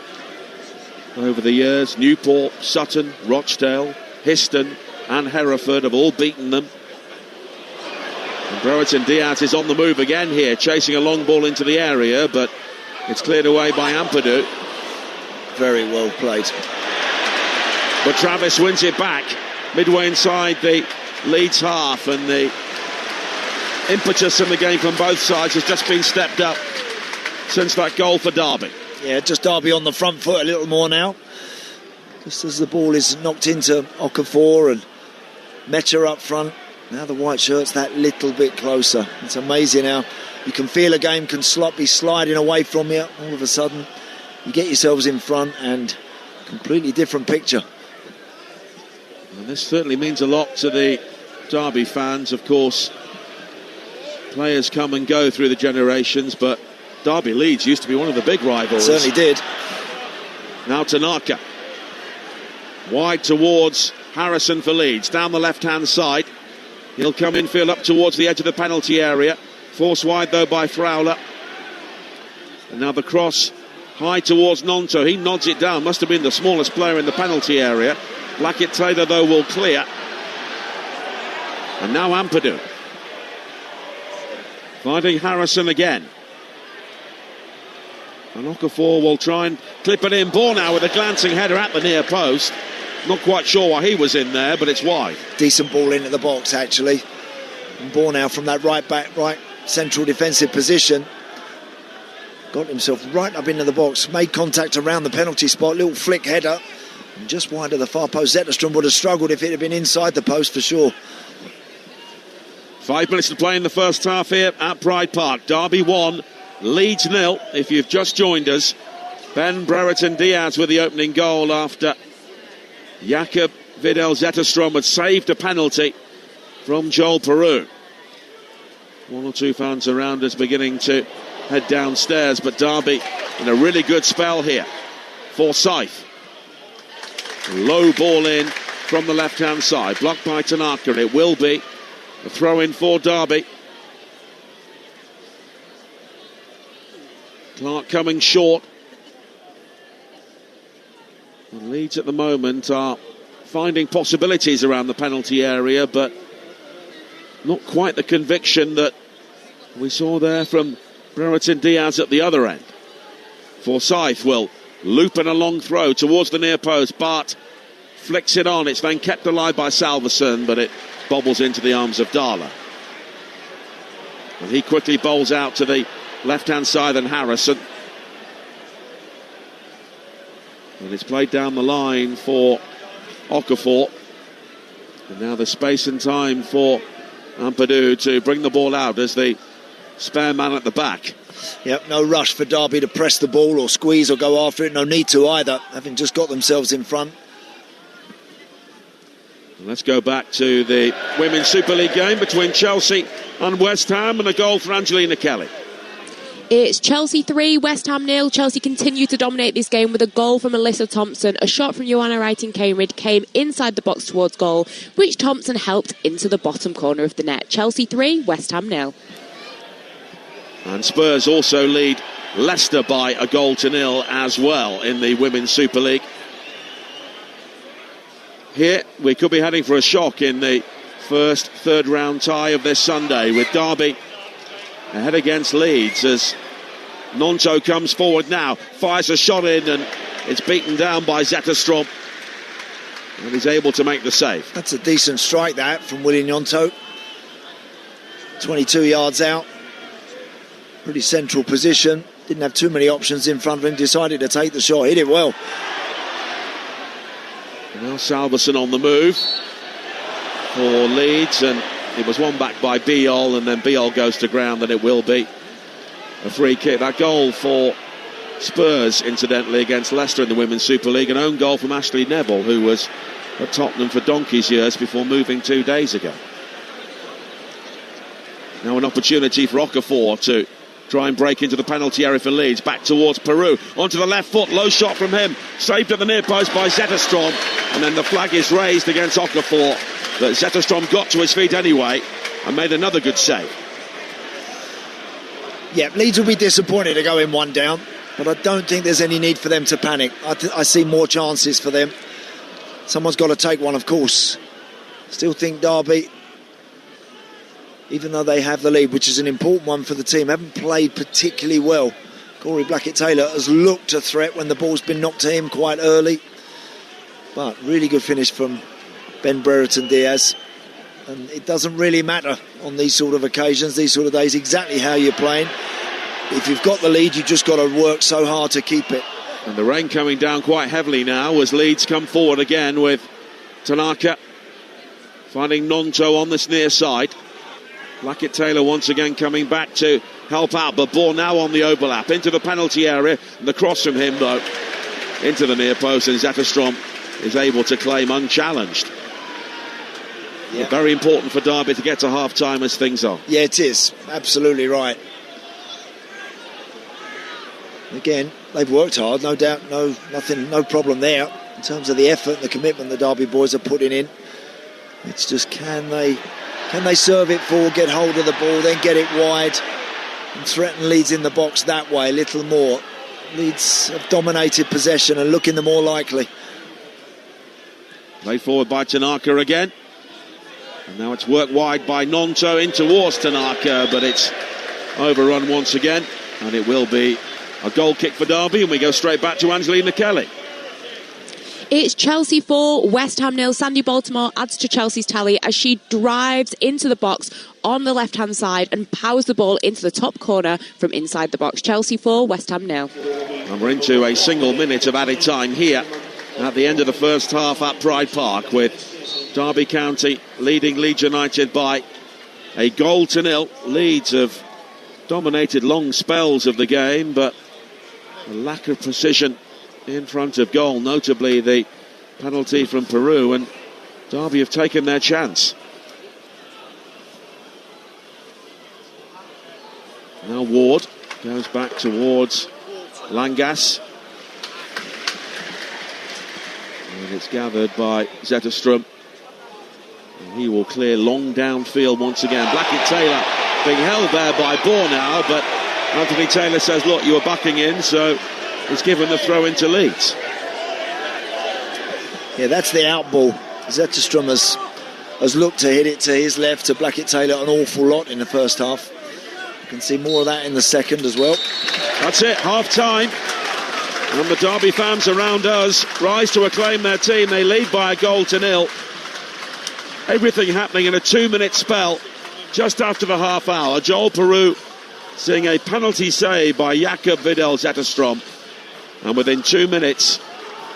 over the years. Newport, Sutton, Rochdale, Histon and Hereford have all beaten them. And Brereton Diaz is on the move again here, chasing a long ball into the area, but it's cleared away by Ampadu. Very well played. But Travis wins it back midway inside the Leeds half, and the impetus in the game from both sides has just been stepped up since that goal for Derby. Yeah, just Derby on the front foot a little more now, just as the ball is knocked into Okafor, and Metcher up front. Now the white shirt's that little bit closer. It's amazing how you can feel a game can be sliding away from you. All of a sudden, you get yourselves in front and completely different picture. And this certainly means a lot to the Derby fans, of course. Players come and go through the generations, but Derby Leeds used to be one of the big rivals. Certainly did. Now Tanaka. Wide towards Harrison for Leeds. Down the left-hand side. He'll come infield up towards the edge of the penalty area. Forced wide, though, by Fowler. And now the cross high towards Nonto. He nods it down. Must have been the smallest player in the penalty area. Blackett-Taylor, though, will clear. And now Ampadu. Finding Harrison again. And Okafor will try and clip it in. Bornau with a glancing header at the near post. Not quite sure why he was in there, but it's wide. Decent ball into the box, actually. And Bornau from that right central defensive position. Got himself right up into the box. Made contact around the penalty spot. Little flick header. And just wide of the far post. Zetterstrom would have struggled if it had been inside the post for sure. 5 minutes to play in the first half here at Pride Park. Derby 1, Leeds 0. If you've just joined us, Ben Brereton Diaz with the opening goal after Jakob Vidal Zetterstrom had saved a penalty from Joel Peru. One or two fans around us beginning to head downstairs, but Derby in a really good spell here. Forsyth. Low ball in from the left-hand side, blocked by Tanaka. It will be a throw-in for Derby. Clark coming short. And Leeds at the moment are finding possibilities around the penalty area, but not quite the conviction that we saw there from Brereton Diaz at the other end. Forsyth will loop in a long throw towards the near post. Bart flicks it on. It's then kept alive by Salverson, but it bobbles into the arms of Darla. And he quickly bowls out to the left-hand side and Harrison. And it's played down the line for Okafor. And now the space and time for Ampadu to bring the ball out as the spare man at the back. Yep, no rush for Derby to press the ball or squeeze or go after it. No need to either, having just got themselves in front. And let's go back to the Women's Super League game between Chelsea and West Ham, and a goal for Angelina Kelly. It's Chelsea 3, West Ham 0. Chelsea continue to dominate this game with a goal from Alyssa Thompson. A shot from Joanna Wright-Cambridge came inside the box towards goal, which Thompson helped into the bottom corner of the net. Chelsea 3, West Ham 0. And Spurs also lead Leicester by a goal to nil as well in the Women's Super League. Here we could be heading for a shock in the first third round tie of this Sunday, with Derby ahead against Leeds as Nonto comes forward now, fires a shot in, and it's beaten down by Zetterstrom, and he's able to make the save. That's a decent strike, that, from William Nonto. 22 yards out. Pretty central position. Didn't have too many options in front of him. Decided to take the shot. Hit it well. And now Salverson on the move for Leeds, and it was won back by Biol, and then Biol goes to ground, and it will be a free kick. That goal for Spurs, incidentally, against Leicester in the Women's Super League, an own goal from Ashley Neville, who was at Tottenham for donkey's years before moving 2 days ago. Now an opportunity for Okafor to try and break into the penalty area for Leeds. Back towards Peru, onto the left foot, low shot from him, saved at the near post by Zetterstrom, and then the flag is raised against Okafor. But Zetterstrom got to his feet anyway and made another good save. Yeah, Leeds will be disappointed to go in one down, but I don't think there's any need for them to panic. I see more chances for them. Someone's got to take one, of course. Still think Derby, even though they have the lead, which is an important one for the team, haven't played particularly well. Corey Blackett-Taylor has looked a threat when the ball's been knocked to him quite early, but really good finish from Ben Brereton Diaz. And it doesn't really matter on these sort of occasions, these sort of days, exactly how you're playing. If you've got the lead, you've just got to work so hard to keep it. And the rain coming down quite heavily now as Leeds come forward again with Tanaka finding Nonto on this near side. Blackett-Taylor once again coming back to help out, but Ball now on the overlap into the penalty area, and the cross from him though into the near post, and Zetterstrom is able to claim unchallenged. Yeah. Very important for Derby to get to half-time as things are. Yeah, it is. Absolutely right. Again, they've worked hard, no doubt, no problem there in terms of the effort and the commitment the Derby boys are putting in. It's just can they serve it forward, get hold of the ball, then get it wide and threaten Leeds in the box that way a little more. Leeds have dominated possession and looking the more likely. Played forward by Tanaka again. And now it's worked wide by Nonto in towards Tanaka, but it's overrun once again, and it will be a goal kick for Derby, and we go straight back to Angelina Kelly. It's Chelsea 4, West Ham 0. Sandy Baltimore adds to Chelsea's tally as she drives into the box on the left-hand side and powers the ball into the top corner from inside the box. Chelsea 4, West Ham 0. And we're into a single minute of added time here at the end of the first half at Pride Park, with Derby County leading Leeds United by a 1-0. Leeds have dominated long spells of the game, but a lack of precision in front of goal, notably the penalty from Peru, and Derby have taken their chance. Now Ward goes back towards Langas, and it's gathered by Zetterstrom, and he will clear long downfield once again. Blackett-Taylor being held there by Bourne now, but Anthony Taylor says, look, you were bucking in, so he's given the throw into Leeds. Yeah, that's the out ball. Zetterstrom has looked to hit it to his left, to Blackett-Taylor an awful lot in the first half. You can see more of that in the second as well. That's it, half-time. And the Derby fans around us rise to acclaim their team. They lead by a 1-0. Everything happening in a 2-minute spell just after the half hour. Joel Peru seeing a penalty save by Jakob Vidal Zetterstrom. And within 2 minutes,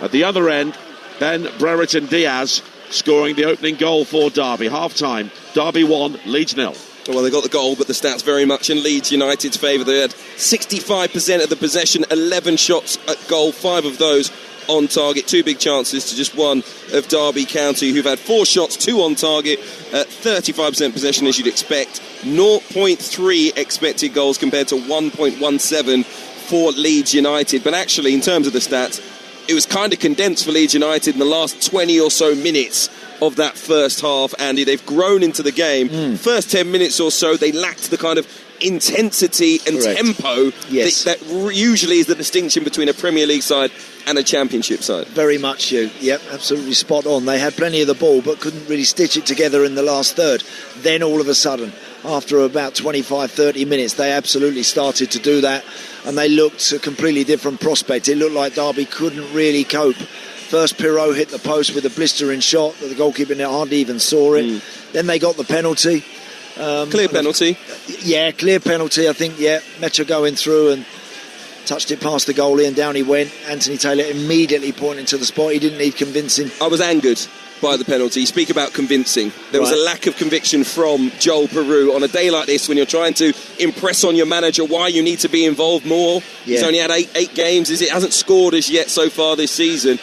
at the other end, Ben Brereton Diaz scoring the opening goal for Derby. Half-time, Derby 1, Leeds 0. Well, they got the goal, but the stats very much in Leeds United's favour. They had 65% of the possession, 11 shots at goal, 5 of those on target, 2 big chances to just 1 of Derby County, who've had 4 shots, 2 on target, 35% possession as you'd expect, 0.3 expected goals compared to 1.17 for Leeds United. But actually, in terms of the stats, it was kind of condensed for Leeds United in the last 20 or so minutes of that first half, Andy. They've grown into the game. First 10 minutes or so, they lacked the kind of intensity and tempo that usually is the distinction between a Premier League side and a Championship side. Very much, yep, absolutely spot on. They had plenty of the ball but couldn't really stitch it together in the last third. Then all of a sudden, after about 25-30 minutes, they absolutely started to do that, and they looked a completely different prospect. It looked like Derby couldn't really cope. First, Pirot hit the post with a blistering shot that the goalkeeper hardly even saw it. Then they got the penalty. Clear penalty. Yeah, clear penalty, I think, Mecha going through and touched it past the goalie, and down he went. Anthony Taylor immediately pointing to the spot. He didn't need convincing. I was angered by the penalty. Speak about convincing. There was a lack of conviction from Joel Peru on a day like this when you're trying to impress on your manager why you need to be involved more. He's only had eight games. Hasn't scored as yet so far this season.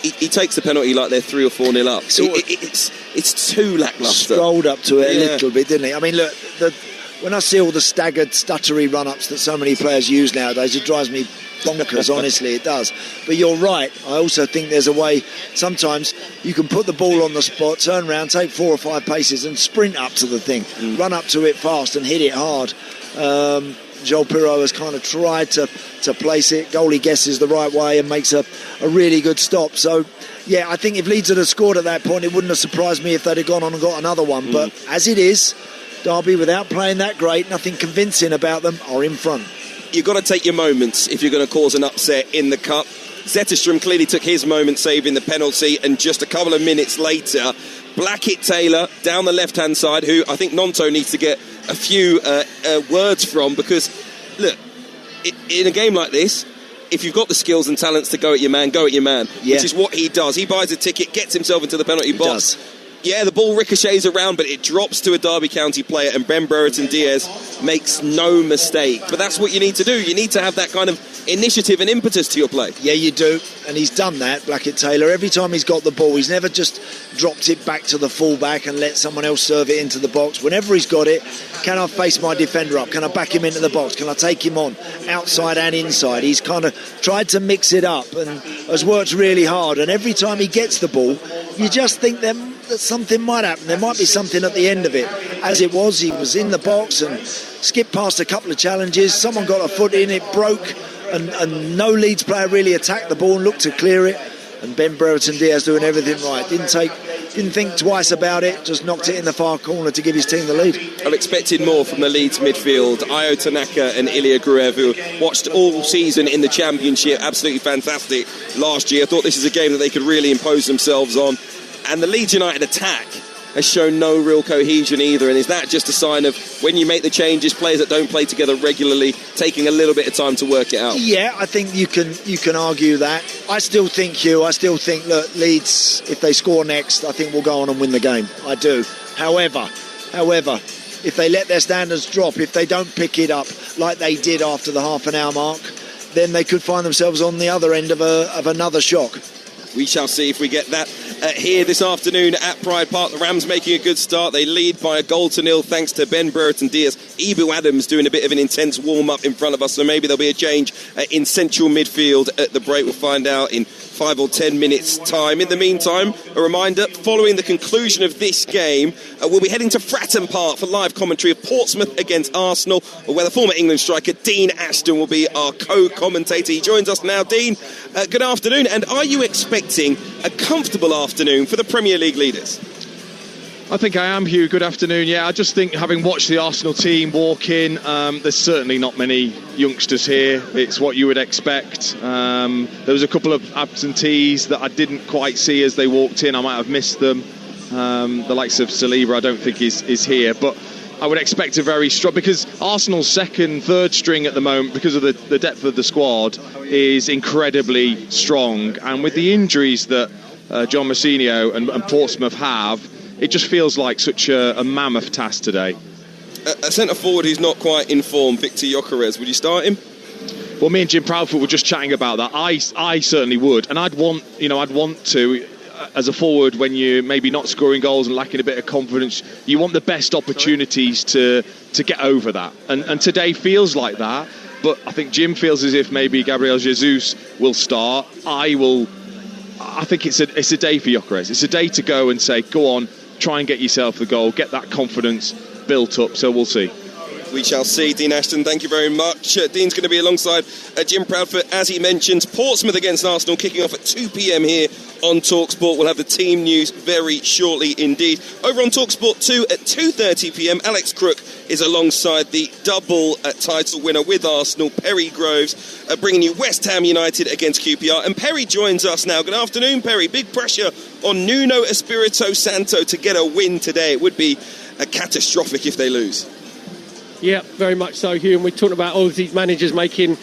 He takes the penalty like they're 3 or 4-0 up. It's too lacklustre. Strolled up to it a little bit, didn't he? I mean, look, when I see all the staggered, stuttery run-ups that so many players use nowadays, it drives me bonkers, honestly, it does. But you're right, I also think there's a way, sometimes you can put the ball on the spot, turn around, take 4 or 5 paces and sprint up to the thing, run up to it fast and hit it hard. Joel Pirot has kind of tried to place it. Goalie guesses the right way and makes a really good stop. So, I think if Leeds had scored at that point, it wouldn't have surprised me if they'd have gone on and got another one. But as it is, Derby, without playing that great, nothing convincing about them, are in front. You've got to take your moments if you're going to cause an upset in the Cup. Zetterstrom clearly took his moment saving the penalty, and just a couple of minutes later, Blackett-Taylor down the left-hand side, who I think Nonto needs to get a few words from, because, look, in a game like this, if you've got the skills and talents to go at your man, which is what he does. He buys a ticket, gets himself into the penalty box, Yeah, the ball ricochets around, but it drops to a Derby County player, and Ben Brereton Diaz makes no mistake. But that's what you need to do. You need to have that kind of initiative and impetus to your play. Yeah, you do, and he's done that, Blackett-Taylor. Every time he's got the ball, he's never just dropped it back to the fullback and let someone else serve it into the box. Whenever he's got it, can I face my defender up? Can I back him into the box? Can I take him on, outside and inside? He's kind of tried to mix it up and has worked really hard, and every time he gets the ball, you just think that something might happen. There might be something at the end of it. As it was, he was in the box and skipped past a couple of challenges. Someone got a foot in, it broke, and no Leeds player really attacked the ball and looked to clear it. And Ben Brereton Diaz doing everything right. Didn't think twice about it, just knocked it in the far corner to give his team the lead. I've expected more from the Leeds midfield. Ayo Tanaka and Ilya Gruev, who watched all season in the Championship, absolutely fantastic last year. I thought this is a game that they could really impose themselves on. And the Leeds United attack has shown no real cohesion either. And is that just a sign of when you make the changes, players that don't play together regularly taking a little bit of time to work it out? Yeah, I think you can argue that. I still think, Hugh, look, Leeds, if they score next, I think we'll go on and win the game. I do. However, if they let their standards drop, if they don't pick it up like they did after the half an hour mark, then they could find themselves on the other end of another shock. We shall see if we get that here this afternoon at Pride Park. The Rams making a good start. They lead by 1-0 thanks to Ben Brereton Diaz. Ibu Adams doing a bit of an intense warm-up in front of us, so maybe there'll be a change in central midfield at the break. We'll find out in 5 or 10 minutes' time. In the meantime, a reminder, following the conclusion of this game, we'll be heading to Fratton Park for live commentary of Portsmouth against Arsenal, where the former England striker Dean Ashton will be our co-commentator. He joins us now. Dean, good afternoon, and are you expecting a comfortable afternoon for the Premier League leaders? I think I am, Hugh. Good afternoon. Yeah, I just think, having watched the Arsenal team walk in, there's certainly not many youngsters here. It's what you would expect. There was a couple of absentees that I didn't quite see as they walked in. I might have missed them. The likes of Saliba, I don't think is here, but I would expect a very strong, because Arsenal's second, third string at the moment, because of the depth of the squad, is incredibly strong. And with the injuries that John Mousinho and Portsmouth have, it just feels like such a mammoth task today. A centre-forward who's not quite in form, Victor Gyökeres, would you start him? Well, me and Jim Proudfoot were just chatting about that. I certainly would, and I'd want to, as a forward, when you're maybe not scoring goals and lacking a bit of confidence, you want the best opportunities to get over that. And today feels like that, but I think Jim feels as if maybe Gabriel Jesus will start. I think it's a day for Gyökeres. It's a day to go and say, go on, try and get yourself the goal, get that confidence built up, so we'll see. We shall see. Dean Ashton, thank you very much. Dean's going to be alongside Jim Proudfoot, as he mentions. Portsmouth against Arsenal kicking off at 2 p.m. here on Talksport. We'll have the team news very shortly indeed. Over on Talksport 2 at 2:30 p.m, Alex Crook is alongside the double title winner with Arsenal, Perry Groves, bringing you West Ham United against QPR. And Perry joins us now. Good afternoon, Perry. Big pressure on Nuno Espirito Santo to get a win today. It would be catastrophic if they lose. Yeah, very much so, Hugh. And we're talking about all of these managers making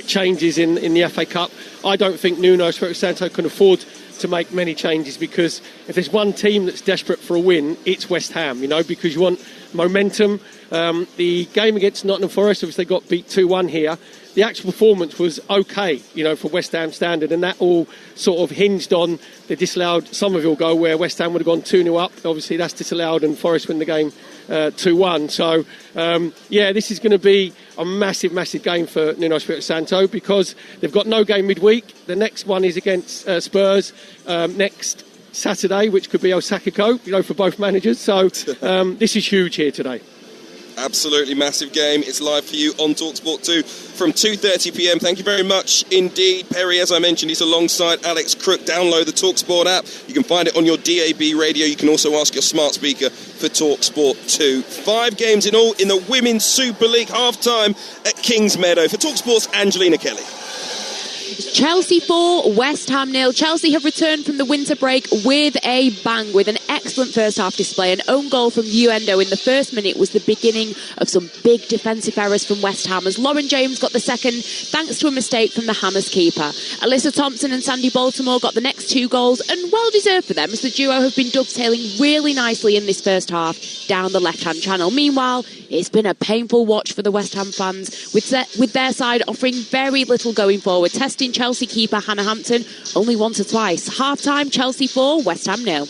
changes in the FA Cup. I don't think Nuno Espirito Santo can afford to make many changes, because if there's one team that's desperate for a win, it's West Ham, because you want momentum. The game against Nottingham Forest, obviously they got beat 2-1 here. The actual performance was okay, for West Ham standard, and that all sort of hinged on the disallowed Somerville goal where West Ham would have gone 2-0 up. Obviously that's disallowed and Forest win the game 2-1. So, this is going to be a massive, massive game for Nuno Espirito Santo, because they've got no game midweek. The next one is against Spurs next Saturday, which could be Osaka-ko, for both managers. So this is huge here today. Absolutely massive game. It's live for you on Talksport 2 from 2:30 p.m. Thank you very much indeed, Perry. As I mentioned, he's alongside Alex Crook. Download the Talksport app. You can find it on your DAB radio. You can also ask your smart speaker for Talksport 2. 5 games in all in the Women's Super League, half-time at Kings Meadow. For Talksport's Angelina Kelly. Chelsea 4, West Ham 0. Chelsea have returned from the winter break with a bang, with an excellent first half display. An own goal from Uendo in the first minute was the beginning of some big defensive errors from West Ham, as Lauren James got the second thanks to a mistake from the Hammers keeper. Alyssa Thompson and Sandy Baltimore got the next 2 goals, and well deserved for them, as the duo have been dovetailing really nicely in this first half down the left-hand channel. Meanwhile, it's been a painful watch for the West Ham fans, with their side offering very little going forward, testing Chelsea keeper Hannah Hampton only once or twice. Half-time, Chelsea 4, West Ham 0.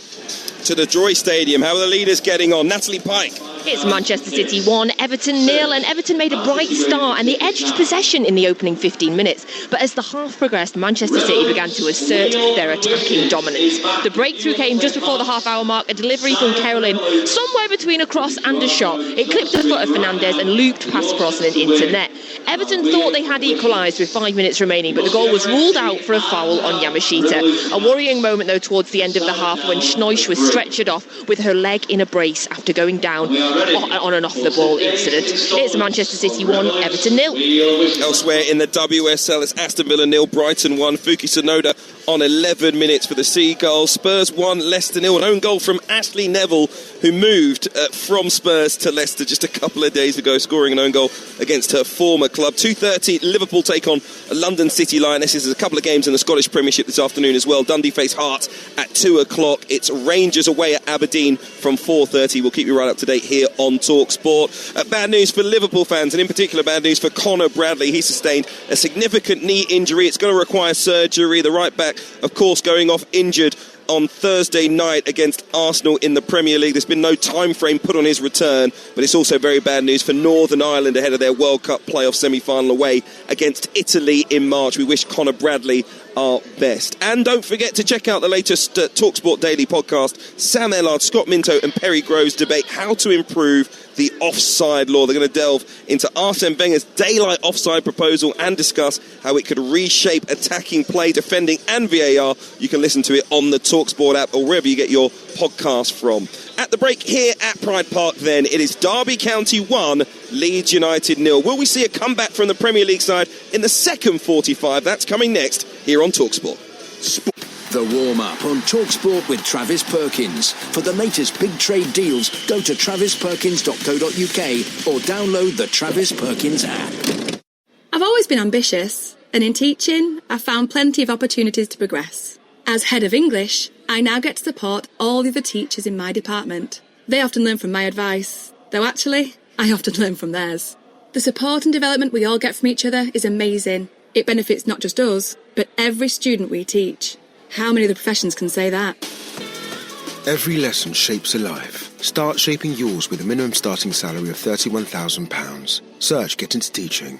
To the Droy Stadium, how are the leaders getting on? Natalie Pike. It's Manchester City 1, Everton 0, and Everton made a bright start and they edged possession in the opening 15 minutes. But as the half progressed, Manchester City began to assert their attacking dominance. The breakthrough came just before the half-hour mark, a delivery from Carolyn, somewhere between a cross and a shot. It clipped the foot of Fernandez and looped past Brosnan into net. Everton thought they had equalised with 5 minutes remaining, but the goal was ruled out for a foul on Yamashita. A worrying moment, though, towards the end of the half when Schnoisch was stretchered off with her leg in a brace after going down on an off-the-ball incident. It's Manchester City 1, Everton 0. Elsewhere in the WSL, it's Aston Villa 0, Brighton 1. Fuki Tsunoda on 11 minutes for the Seagulls. Spurs 1, Leicester 0. An own goal from Ashley Neville, who moved from Spurs to Leicester just a couple of days ago, scoring an own goal against her former club. 2:30, Liverpool take on London City Lionesses. There's a couple of games in the Scottish Premiership this afternoon as well. Dundee face Hearts at 2 o'clock. It's Rangers away at Aberdeen from 4:30. We'll keep you right up to date here on Talksport. Bad news for Liverpool fans, and in particular bad news for Connor Bradley. He sustained a significant knee injury. It's going to require surgery. The right back, of course, going off injured on Thursday night against Arsenal in the Premier League. There's been no time frame put on his return, but it's also very bad news for Northern Ireland ahead of their World Cup playoff semi-final away against Italy in March. We wish Connor Bradley our best. And don't forget to check out the latest TalkSport Daily podcast. Sam Ellard, Scott Minto and Perry Groves debate how to improve the offside law. They're going to delve into Arsene Wenger's daylight offside proposal and discuss how it could reshape attacking play, defending and VAR. You can listen to it on the TalkSport app or wherever you get your podcast from. At the break here at Pride Park then, it is Derby County 1, Leeds United 0. Will we see a comeback from the Premier League side in the second 45? That's coming next here on TalkSport. The warm-up on TalkSport with Travis Perkins. For the latest big trade deals, go to travisperkins.co.uk or download the Travis Perkins app. I've always been ambitious, and in teaching, I've found plenty of opportunities to progress. As head of English, I now get to support all the other teachers in my department. They often learn from my advice, though actually, I often learn from theirs. The support and development we all get from each other is amazing. It benefits not just us, but every student we teach. How many of the professions can say that? Every lesson shapes a life. Start shaping yours with a minimum starting salary of £31,000. Search Get Into Teaching.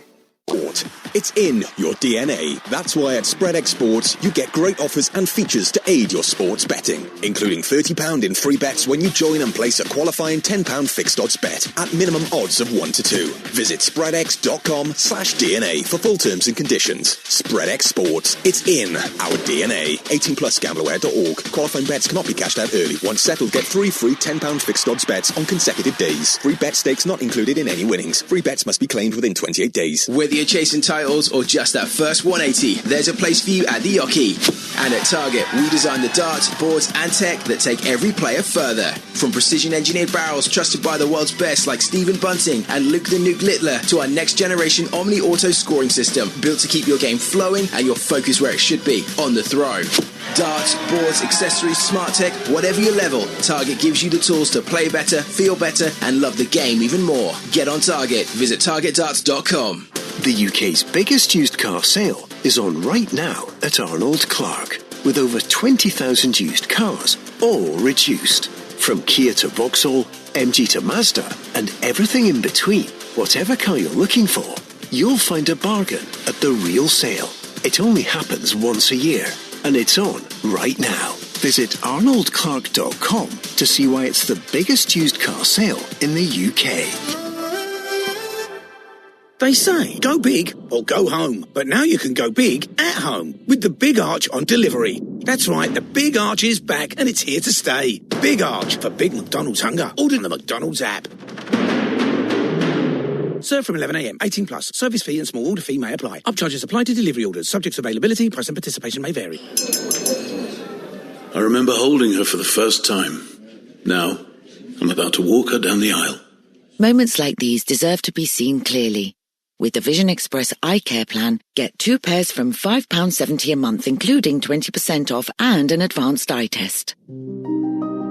It's in your DNA. That's why at SpreadX Sports you get great offers and features to aid your sports betting, including £30 in free bets when you join and place a qualifying £10 fixed odds bet at minimum odds of 1 to 2. Visit spreadx.com/DNA for full terms and conditions. SpreadX Sports. It's in our DNA. 18 plus gambleware.org. Qualifying bets cannot be cashed out early. Once settled, get 3 free £10 fixed odds bets on consecutive days. Free bet stakes not included in any winnings. Free bets must be claimed within 28 days. Whether you're chasing titles or just that first 180, there's a place for you at the Yockey. And at Target, we design the darts, boards and tech that take every player further. From precision-engineered barrels trusted by the world's best like Stephen Bunting and Luke the Nuke Littler to our next-generation Omni Auto scoring system built to keep your game flowing and your focus where it should be, on the throw. Darts, boards, accessories, smart tech, whatever your level, Target gives you the tools to play better, feel better and love the game even more. Get on Target. Visit targetdarts.com. The UK's biggest used car sale is on right now at Arnold Clark, with over 20,000 used cars, all reduced. From Kia to Vauxhall, MG to Mazda, and everything in between. Whatever car you're looking for, you'll find a bargain at the real sale. It only happens once a year, and it's on right now. Visit arnoldclark.com to see why it's the biggest used car sale in the UK. They say, go big or go home. But now you can go big at home with the Big Arch on delivery. That's right, the Big Arch is back and it's here to stay. Big Arch for big McDonald's hunger. Order in the McDonald's app. Serve from 11 a.m. 18 plus. Service fee and small order fee may apply. Upcharges apply to delivery orders. Subject to availability, price and participation may vary. I remember holding her for the first time. Now, I'm about to walk her down the aisle. Moments like these deserve to be seen clearly. With the Vision Express Eye Care Plan, get 2 pairs from £5.70 a month, including 20% off and an advanced eye test.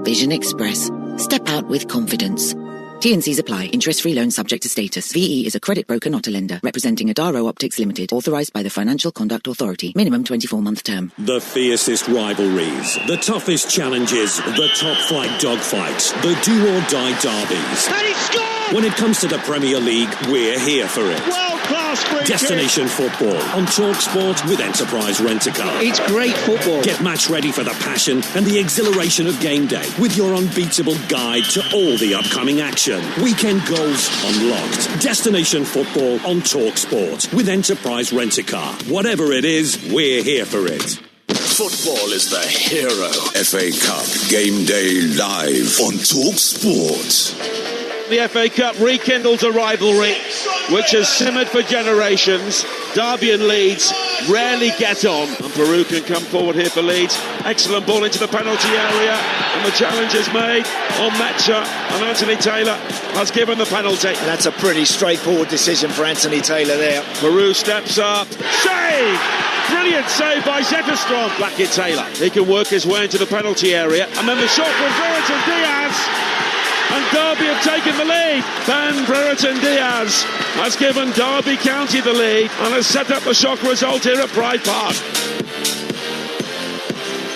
Vision Express. Step out with confidence. T&Cs apply. Interest-free loan subject to status. VE is a credit broker, not a lender. Representing Adaro Optics Limited. Authorised by the Financial Conduct Authority. Minimum 24-month term. The fiercest rivalries. The toughest challenges. The top-flight dogfights. The do-or-die derbies. And he scored! When it comes to the Premier League, we're here for it. World-class free Destination football on Talksport with Enterprise Rent-A-Car. It's great football. Get match ready for the passion and the exhilaration of game day with your unbeatable guide to all the upcoming action. Weekend goals unlocked. Destination football on Talksport with Enterprise Rent-A-Car. Whatever it is, we're here for it. Football is the hero. FA Cup Game Day live on Talksport. The FA Cup rekindles a rivalry which has simmered for generations. Derby and Leeds rarely get on, and Peru can come forward here for Leeds. Excellent ball into the penalty area, and the challenge is made on Metcha, and Anthony Taylor has given the penalty. And that's a pretty straightforward decision for Anthony Taylor there. Peru steps up, save! Brilliant save by Zetterstrom. Blackett Taylor, he can work his way into the penalty area, and then the shot from Brereton Diaz. And Derby have taken the lead. Ben Brereton Diaz has given Derby County the lead and has set up the shock result here at Pride Park.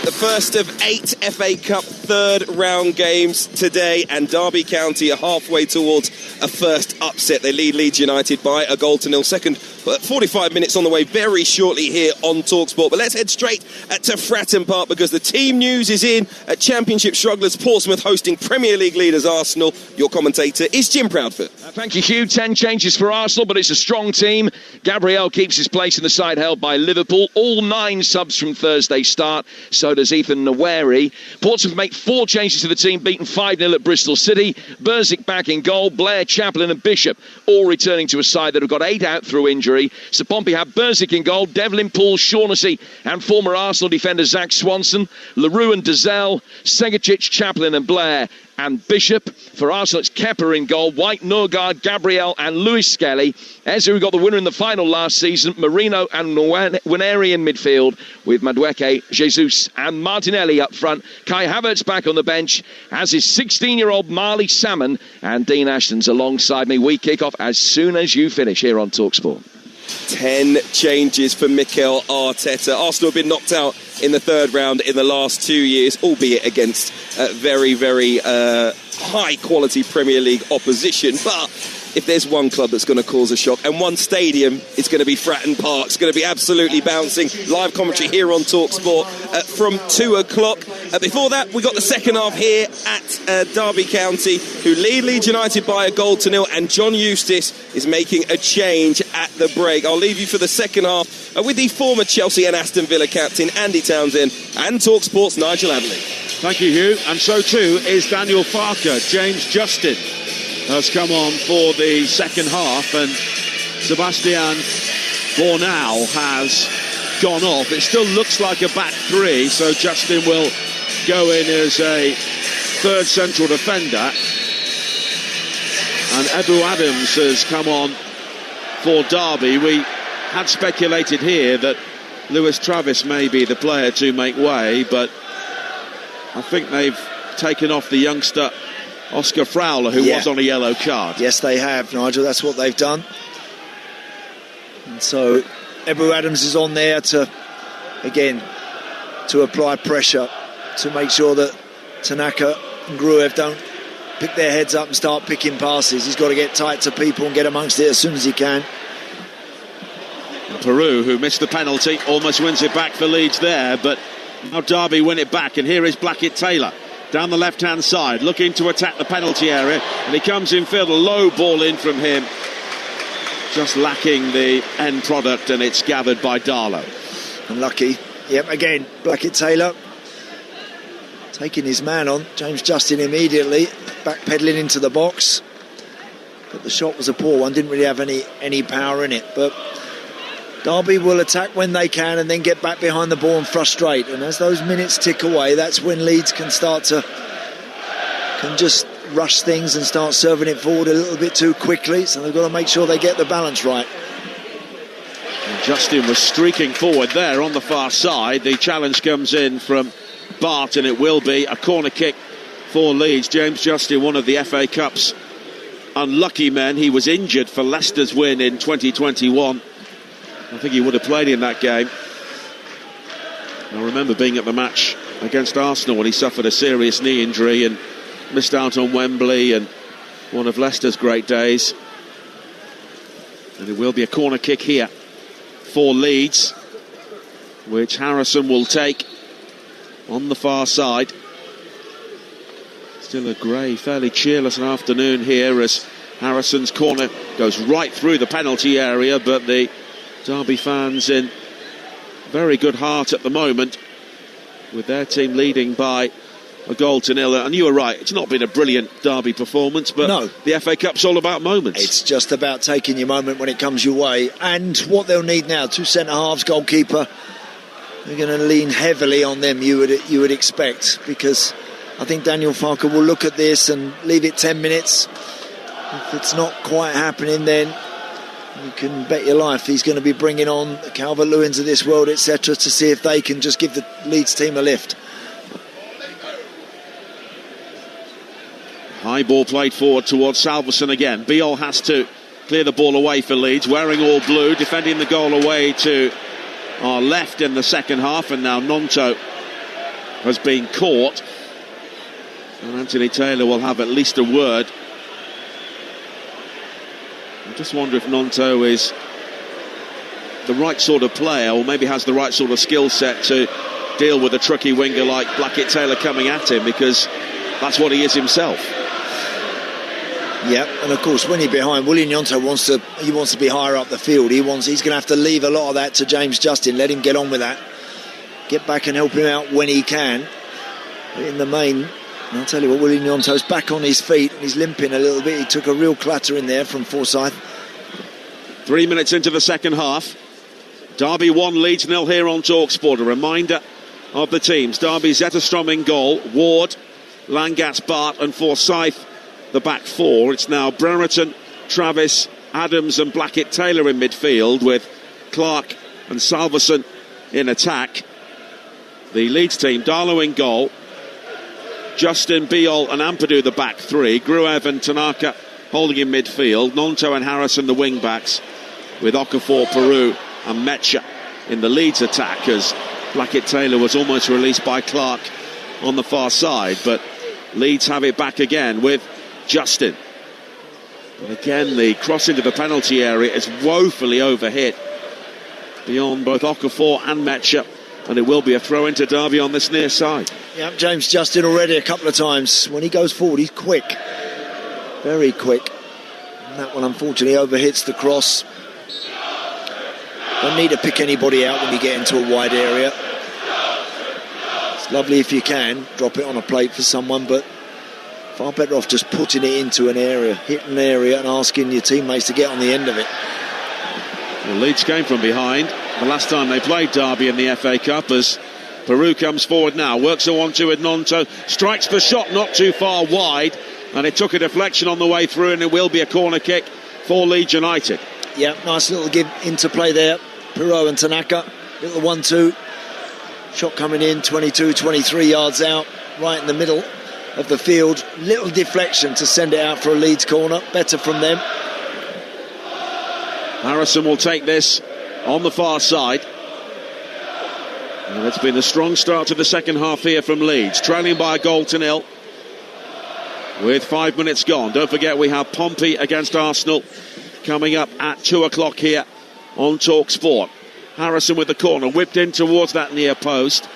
The first of 8 FA Cup third round games today, and Derby County are halfway towards a first upset. They lead Leeds United by a goal to nil. Second, 45 minutes on the way very shortly here on Talksport. But let's head straight to Fratton Park because the team news is in. At Championship strugglers Portsmouth hosting Premier League leaders Arsenal. Your commentator is Jim Proudfoot. Thank you, Hugh. 10 changes for Arsenal, but it's a strong team. Gabriel keeps his place in the side held by Liverpool. All 9 subs from Thursday's start. So does Ethan Nweri. Portsmouth make 4 changes to the team, beaten 5-0 at Bristol City. Burzik back in goal. Blair, Chaplin and Bishop all returning to a side that have got 8 out through injury. Sir Pompey have Burzik in goal, Devlin, Poole, Shaughnessy and former Arsenal defender Zach Swanson, LaRue and Dazelle, Segacic, Chaplin and Blair and Bishop. For Arsenal, it's Kepa in goal, White, Norgard, Gabriel and Lewis Skelly. Eze, who got the winner in the final last season, Marino and Nwaneri in midfield, with Madueke, Jesus and Martinelli up front. Kai Havertz back on the bench, as is 16-year-old Marley Salmon, and Dean Ashton's alongside me. We kick off as soon as you finish here on Talksport. 10 changes for Mikel Arteta. Arsenal have been knocked out in the third round in the last 2 years, albeit against very, very high-quality Premier League opposition. But if there's one club that's going to cause a shock, and one stadium, it's going to be Fratton Park. It's going to be absolutely bouncing. Live commentary here on Talksport from 2 o'clock. Before that, we got the second half here at Derby County, who lead Leeds United by a goal to nil, and John Eustace is making a change at the break. I'll leave you for the second half with the former Chelsea and Aston Villa captain, Andy Townsend, and Talksport's Nigel Adley. Thank you, Hugh. And so too is Daniel Farker. James Justin has come on for the second half, and Sebastian Bornau has gone off. It still looks like a back three, so Justin will go in as a third central defender, and Ebu Adams has come on for Derby. We had speculated here that Lewis Travis may be the player to make way, but I think they've taken off the youngster Oscar Fowler, who was on a yellow card. Yes, they have, Nigel. That's what they've done. And so Ebu Adams is on there to apply pressure, to make sure that Tanaka and Gruev don't pick their heads up and start picking passes. He's got to get tight to people and get amongst it as soon as he can. Peru, who missed the penalty, almost wins it back for Leeds there, but now Derby win it back, and here is Blackett Taylor down the left-hand side, looking to attack the penalty area, and he comes in field, a low ball in from him, just lacking the end product, and it's gathered by Darlow. Unlucky. Yep, again, Blackett Taylor taking his man on. James Justin immediately backpedaling into the box. but the shot was a poor one, didn't really have any power in it. But Derby will attack when they can and then get back behind the ball and frustrate. And as those minutes tick away, that's when Leeds can just rush things and start serving it forward a little bit too quickly. So they've got to make sure they get the balance right. And Justin was streaking forward there on the far side. The challenge comes in from Bart, and it will be a corner kick for Leeds. James Justin, one of the FA Cup's unlucky men. He was injured for Leicester's win in 2021. I think he would have played in that game. I remember being at the match against Arsenal when he suffered a serious knee injury and missed out on Wembley, and one of Leicester's great days. And it will be a corner kick here for Leeds, which Harrison will take on the far side. Still a grey, fairly cheerless afternoon here as Harrison's corner goes right through the penalty area, but the Derby fans in very good heart at the moment, with their team leading by a 0-0. And you were right, it's not been a brilliant Derby performance, but no, the FA Cup's all about moments. It's just about taking your moment when it comes your way. And what they'll need now, 2 centre-halves, goalkeeper, they're going to lean heavily on them, you would expect, because I think Daniel Farke will look at this and leave it 10 minutes. If it's not quite happening, then you can bet your life he's going to be bringing on the Calvert-Lewins of this world, etc., to see if they can just give the Leeds team a lift. High ball played forward towards Salverson again. Biol has to clear the ball away for Leeds, wearing all blue, defending the goal away to our left in the second half, and now Nonto has been caught. And Anthony Taylor will have at least a word. I just wonder if Nonto is the right sort of player, or maybe has the right sort of skill set to deal with a tricky winger like Blackett Taylor coming at him, because that's what he is himself. Yeah, and of course when you're behind, William Nonto wants to be higher up the field. He's going to have to leave a lot of that to James Justin. Let him get on with that. Get back and help him out when he can. But in the main, I'll tell you what, William Nonto's back on his feet and he's limping a little bit. He took a real clatter in there from Forsyth. 3 minutes into the second half. Derby 1, Leeds 0 here on Talksport. A reminder of the teams. Derby, Zetterstrom in goal, Ward, Langas, Bart and Forsyth the back four. It's now Brereton, Travis, Adams and Blackett Taylor in midfield, with Clark and Salverson in attack. The Leeds team, Darlow in goal, Justin, Biol and Ampadu the back three, Gruev and Tanaka holding in midfield, Nonto and Harrison the wing backs, with Okafor, Peru and Metcha in the Leeds attack, as Blackett Taylor was almost released by Clark on the far side. But Leeds have it back again with Justin. And again, the cross into the penalty area is woefully overhit beyond both Okafor and Metcha, and it will be a throw into Derby on this near side. Yeah, James Justin already a couple of times. When he goes forward, he's quick, very quick. And that one unfortunately overhits the cross. Don't need to pick anybody out when you get into a wide area. It's lovely if you can drop it on a plate for someone, but far better off just putting it into an area, hitting an area and asking your teammates to get on the end of it. Well, Leeds came from behind the last time they played Derby in the FA Cup, as Peru comes forward now, works a 1-2 with Nonto, strikes the shot not too far wide, and it took a deflection on the way through, and it will be a corner kick for Leeds United. Yeah, nice little give interplay there. Peru and Tanaka, little 1-2. Shot coming in 22, 23 yards out, right in the middle of the field. Little deflection to send it out for a Leeds corner. Better from them. Harrison will take this on the far side. And it's been a strong start to the second half here from Leeds, trailing by a 0 with 5 minutes gone. Don't forget we have Pompey against Arsenal coming up at 2 o'clock here on Talksport. Harrison with the corner, whipped in towards that near post.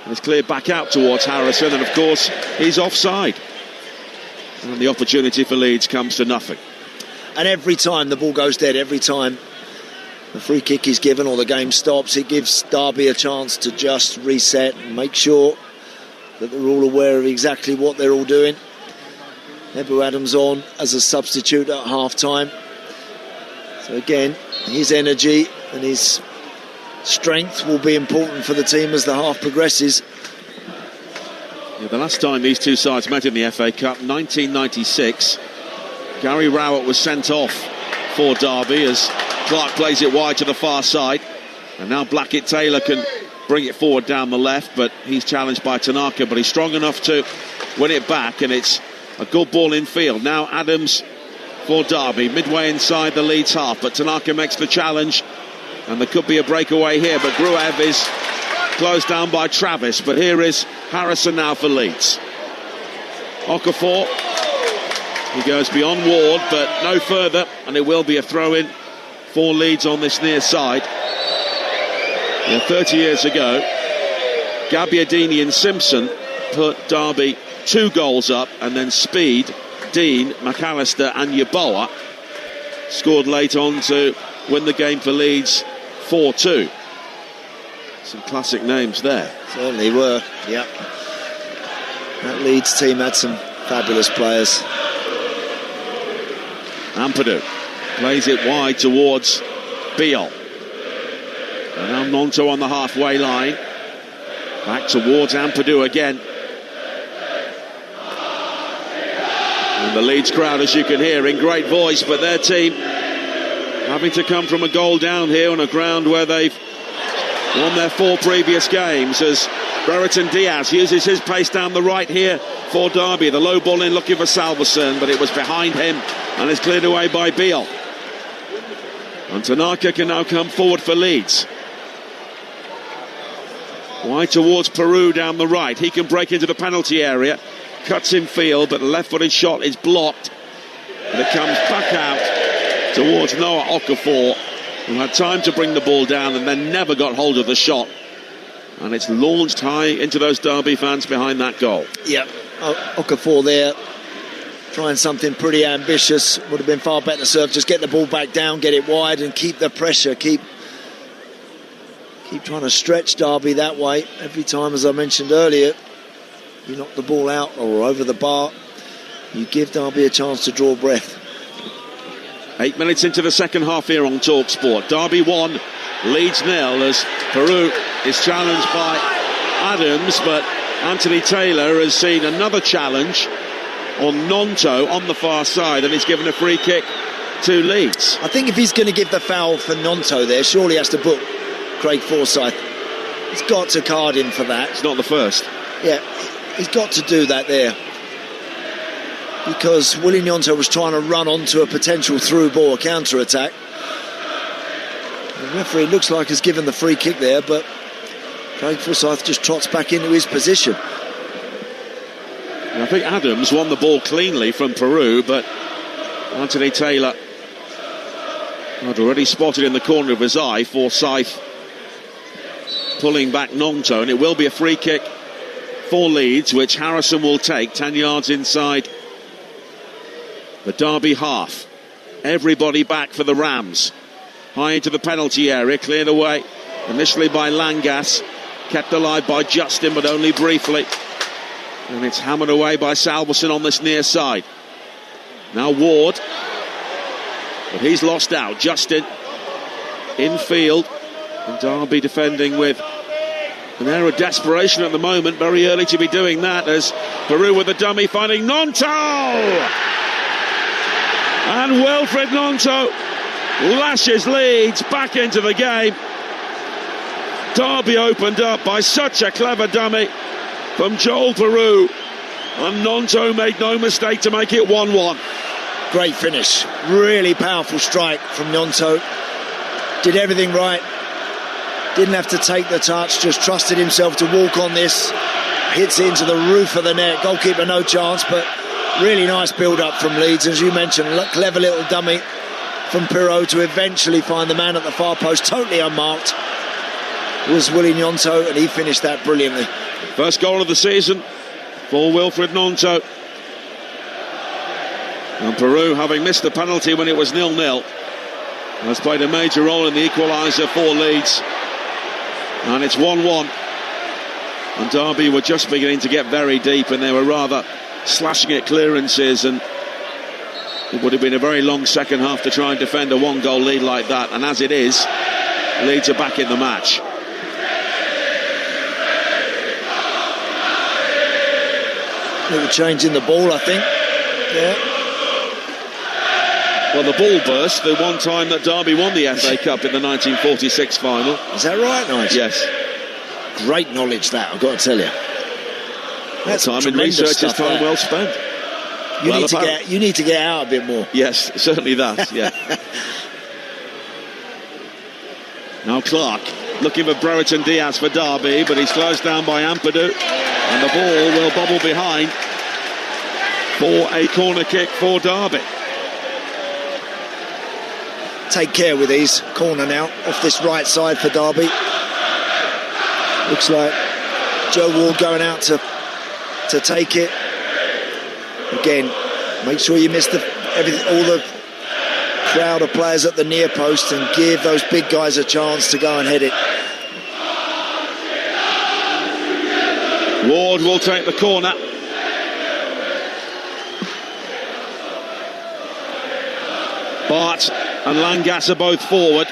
It's cleared back out towards Harrison, and of course he's offside. And the opportunity for Leeds comes to nothing. And every time the ball goes dead, every time the free kick is given or the game stops, it gives Derby a chance to just reset and make sure that they're all aware of exactly what they're all doing. Nebu Adams on as a substitute at half-time. So again, his energy and his strength will be important for the team as the half progresses. Yeah, the last time these two sides met in the FA Cup, 1996, Gary Rowett was sent off for Derby as Clark plays it wide to the far side. And now Blackett-Taylor can bring it forward down the left, but he's challenged by Tanaka, but he's strong enough to win it back, and it's a good ball in field. Now Adams for Derby, midway inside the Leeds half, but Tanaka makes the challenge, and there could be a breakaway here, but Gruev is closed down by Travis. But here is Harrison now for Leeds. Okafor, he goes beyond Ward, but no further, and it will be a throw-in for Leeds on this near side. 30 years ago, Gabbiadini and Simpson put Derby 2 goals up, and then Speed, Dean, McAllister and Yeboah scored late on to win the game for Leeds 4-2. Some classic names there. Certainly were, yeah. That Leeds team had some fabulous players. Ampadu plays it wide towards Beale. And now Nonto on the halfway line. Back towards Ampadu again. And the Leeds crowd, as you can hear, in great voice, but their team having to come from a goal down here on a ground where they've won their 4 previous games, as Brereton Diaz uses his pace down the right here for Derby. The low ball in looking for Salverson, but it was behind him and is cleared away by Beale. And Tanaka can now come forward for Leeds. Wide towards Peru down the right. He can break into the penalty area. Cuts in field, but the left-footed shot is blocked. And it comes back out towards Noah Okafor, who had time to bring the ball down and then never got hold of the shot. And it's launched high into those Derby fans behind that goal. Yep, Okafor there, trying something pretty ambitious. Would have been far better served. Just get the ball back down, get it wide and keep the pressure. Keep trying to stretch Derby that way. Every time, as I mentioned earlier, you knock the ball out or over the bar, you give Derby a chance to draw breath. 8 minutes into the second half here on Talksport. Derby 1, Leeds 0, as Peru is challenged by Adams, but Anthony Taylor has seen another challenge on Nonto on the far side, and he's given a free kick to Leeds. I think if he's going to give the foul for Nonto there, surely he has to book Craig Forsyth. He's got to card him for that. It's not the first. Yeah, he's got to do that there, because Willie Gnonto was trying to run onto a potential through ball, a counter-attack. The referee looks like has given the free kick there, but Craig Forsyth just trots back into his position. I think Adams won the ball cleanly from Peru, but Anthony Taylor had already spotted in the corner of his eye Forsyth pulling back Nonto, and it will be a free kick for Leeds, which Harrison will take 10 yards inside the Derby half. Everybody back for the Rams. High into the penalty area, cleared away initially by Langas, kept alive by Justin, but only briefly. And it's hammered away by Salverson on this near side. Now Ward, but he's lost out. Justin infield, and Derby defending with an air of desperation at the moment. Very early to be doing that, as Peru with the dummy finding Nonto, and Wilfred Nonto lashes Leeds back into the game. Derby opened up by such a clever dummy from Joel Peru, and Nonto made no mistake to make it 1-1. Great finish, really powerful strike from Nonto. Did everything right, didn't have to take the touch, just trusted himself to walk on this. Hits it into the roof of the net. Goalkeeper no chance, but really nice build-up from Leeds. As you mentioned, clever little dummy from Pirot to eventually find the man at the far post, totally unmarked, was Willie Gnonto, and he finished that brilliantly. First goal of the season for Wilfred Gnonto. And Peru, having missed the penalty when it was 0-0, has played a major role in the equaliser for Leeds. And it's 1-1. And Derby were just beginning to get very deep, and they were rather slashing at clearances, and it would have been a very long second half to try and defend a 1-goal lead like that. And as it is, Leeds are back in the match. Little change in the ball, I think. Yeah. Well, the ball burst the one time that Derby won the FA Cup in the 1946 final. Is that right, Nigel? Yes. Great knowledge, that, I've got to tell you. That's time in research is time well spent. You need to get out a bit more. Yes, certainly that, yeah. Now Clark looking for Brereton Diaz for Derby, but he's closed down by Ampadu, and the ball will bobble behind for a corner kick for Derby. Take care with these. Corner now off this right side for Derby. Looks like Joe Ward going out to take it. Again, make sure you miss all the crowd of players at the near post and give those big guys a chance to go and head it. Ward will take the corner. Bart and Langas are both forward,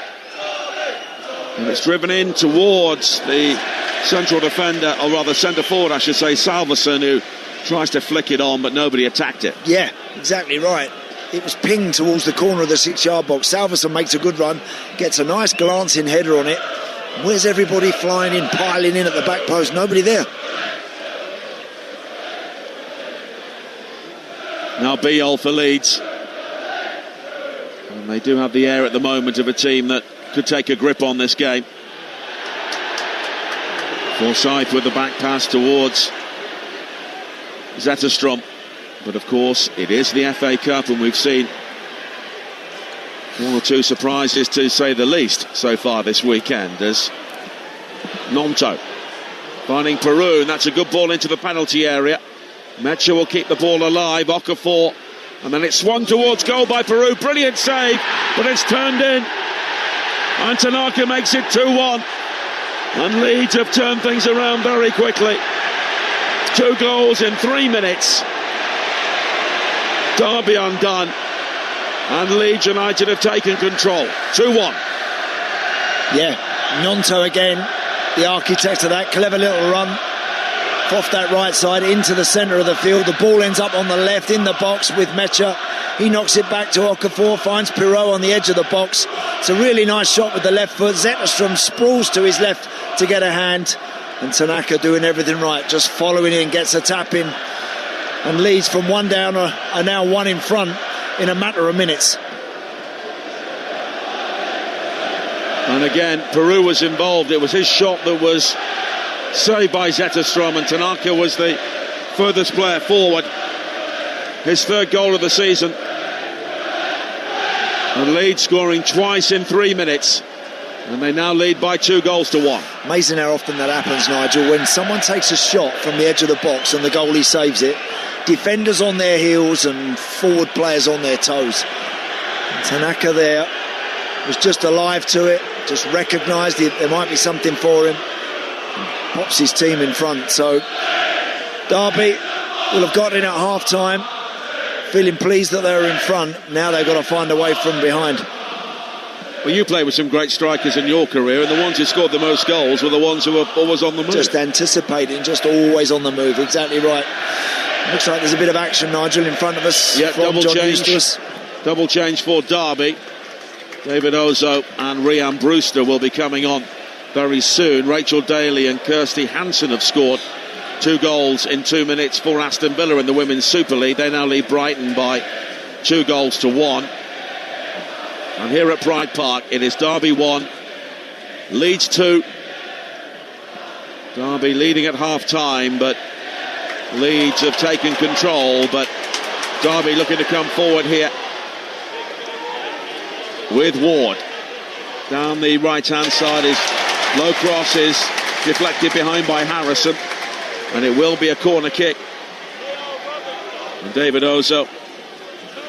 and it's driven in towards the central defender, or rather centre forward I should say, Salverson, who tries to flick it on, but nobody attacked it. Yeah, exactly right. It was pinged towards the corner of the 6-yard box. Salverson makes a good run, gets a nice glancing header on it. Where's everybody flying in, piling in at the back post? Nobody there. Now Biol for Leeds. And they do have the air at the moment of a team that could take a grip on this game. Forsyth with the back pass towards Zetterstrom. But of course, it is the FA Cup, and we've seen one or two surprises, to say the least, so far this weekend, as Nonto finding Peru, and that's a good ball into the penalty area. Mecha will keep the ball alive. Okafor, and then it's swung towards goal by Peru. Brilliant save, but it's turned in, and Tanaka makes it 2-1, and Leeds have turned things around very quickly. 2 goals in 3 minutes. Derby undone, and Leeds United have taken control. 2-1. Yeah, Nonto again, the architect of that clever little run off that right side into the centre of the field. The ball ends up on the left in the box with Mecha. He knocks it back to Okafor, finds Pirot on the edge of the box. It's a really nice shot with the left foot. Zetterstrom sprawls to his left to get a hand, and Tanaka doing everything right, just following in, gets a tap in, and Leeds from 1 down are now 1 in front in a matter of minutes. And again, Peru was involved. It was his shot that was saved by Zetterstrom, and Tanaka was the furthest player forward. His 3rd goal of the season. And Leeds scoring twice in 3 minutes. And they now lead by 2-1. Amazing how often that happens, Nigel. When someone takes a shot from the edge of the box and the goalie saves it, defenders on their heels and forward players on their toes. And Tanaka there was just alive to it, just recognised there might be something for him. Pops his team in front. So Derby will have got in at half-time, feeling pleased that they're in front. Now they've got to find a way from behind. Well, you played with some great strikers in your career, and the ones who scored the most goals were the ones who were always on the move. Just anticipating, just always on the move. Exactly right. Looks like there's a bit of action, Nigel, in front of us. Yeah, from double John change. Eustace. Double change for Derby. David Ozo and Rhian Brewster will be coming on very soon. Rachel Daly and Kirsty Hansen have scored 2 goals in 2 minutes for Aston Villa in the Women's Super League. They now lead Brighton by 2-1. And here at Pride Park, it is Derby 1, Leeds 2. Derby leading at half-time, but Leeds have taken control. But Derby looking to come forward here with Ward. Down the right-hand side is low cross, is deflected behind by Harrison, and it will be a corner kick. And David Ozo,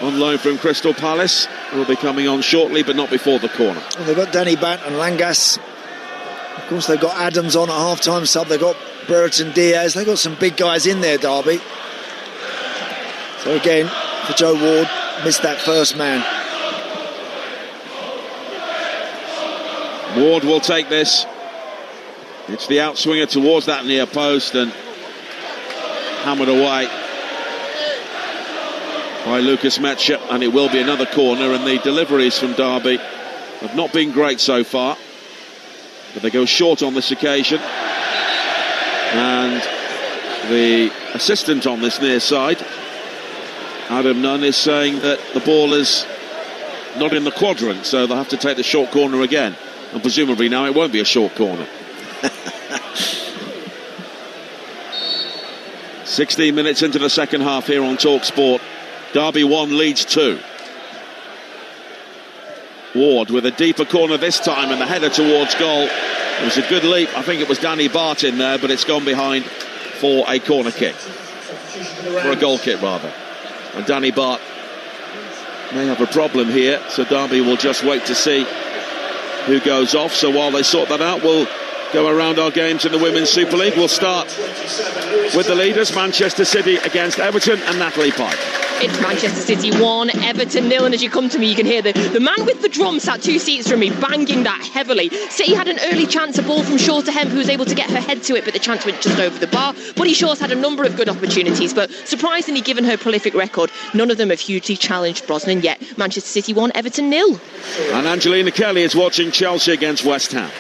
on loan from Crystal Palace, will be coming on shortly, but not before the corner. Well, they've got Danny Batt and Langas. Of course, they've got Adams on at half-time sub. They've got Brereton Diaz. They've got some big guys in there, Derby. So again, for Joe Ward, missed that first man. Ward will take this. It's the outswinger towards that near post and hammered away by Lucas Metcher, and it will be another corner. And the deliveries from Derby have not been great so far, but they go short on this occasion. And the assistant on this near side, Adam Nunn, is saying that the ball is not in the quadrant, so they'll have to take the short corner again. And presumably now it won't be a short corner. 16 minutes into the second half here on Talksport. Derby 1, Leeds 2. Ward with a deeper corner this time and the header towards goal. It was a good leap. I think it was Danny Bart in there, but it's gone behind for a corner kick. For a goal kick, rather. And Danny Bart may have a problem here, so Derby will just wait to see who goes off. So while they sort that out, we'll go around our games in the Women's Super League. We'll start with the leaders, Manchester City against Everton, and Natalie Pike. It's Manchester City 1, Everton 0, and as you come to me you can hear the man with the drum sat 2 seats from me banging that heavily. City had an early chance, a ball from Shaw to Hemp, who was able to get her head to it, but the chance went just over the bar. Buddy Shaw's had a number of good opportunities, but surprisingly, given her prolific record, none of them have hugely challenged Brosnan yet. Manchester City 1, Everton 0. And Angelina Kelly is watching Chelsea against West Ham.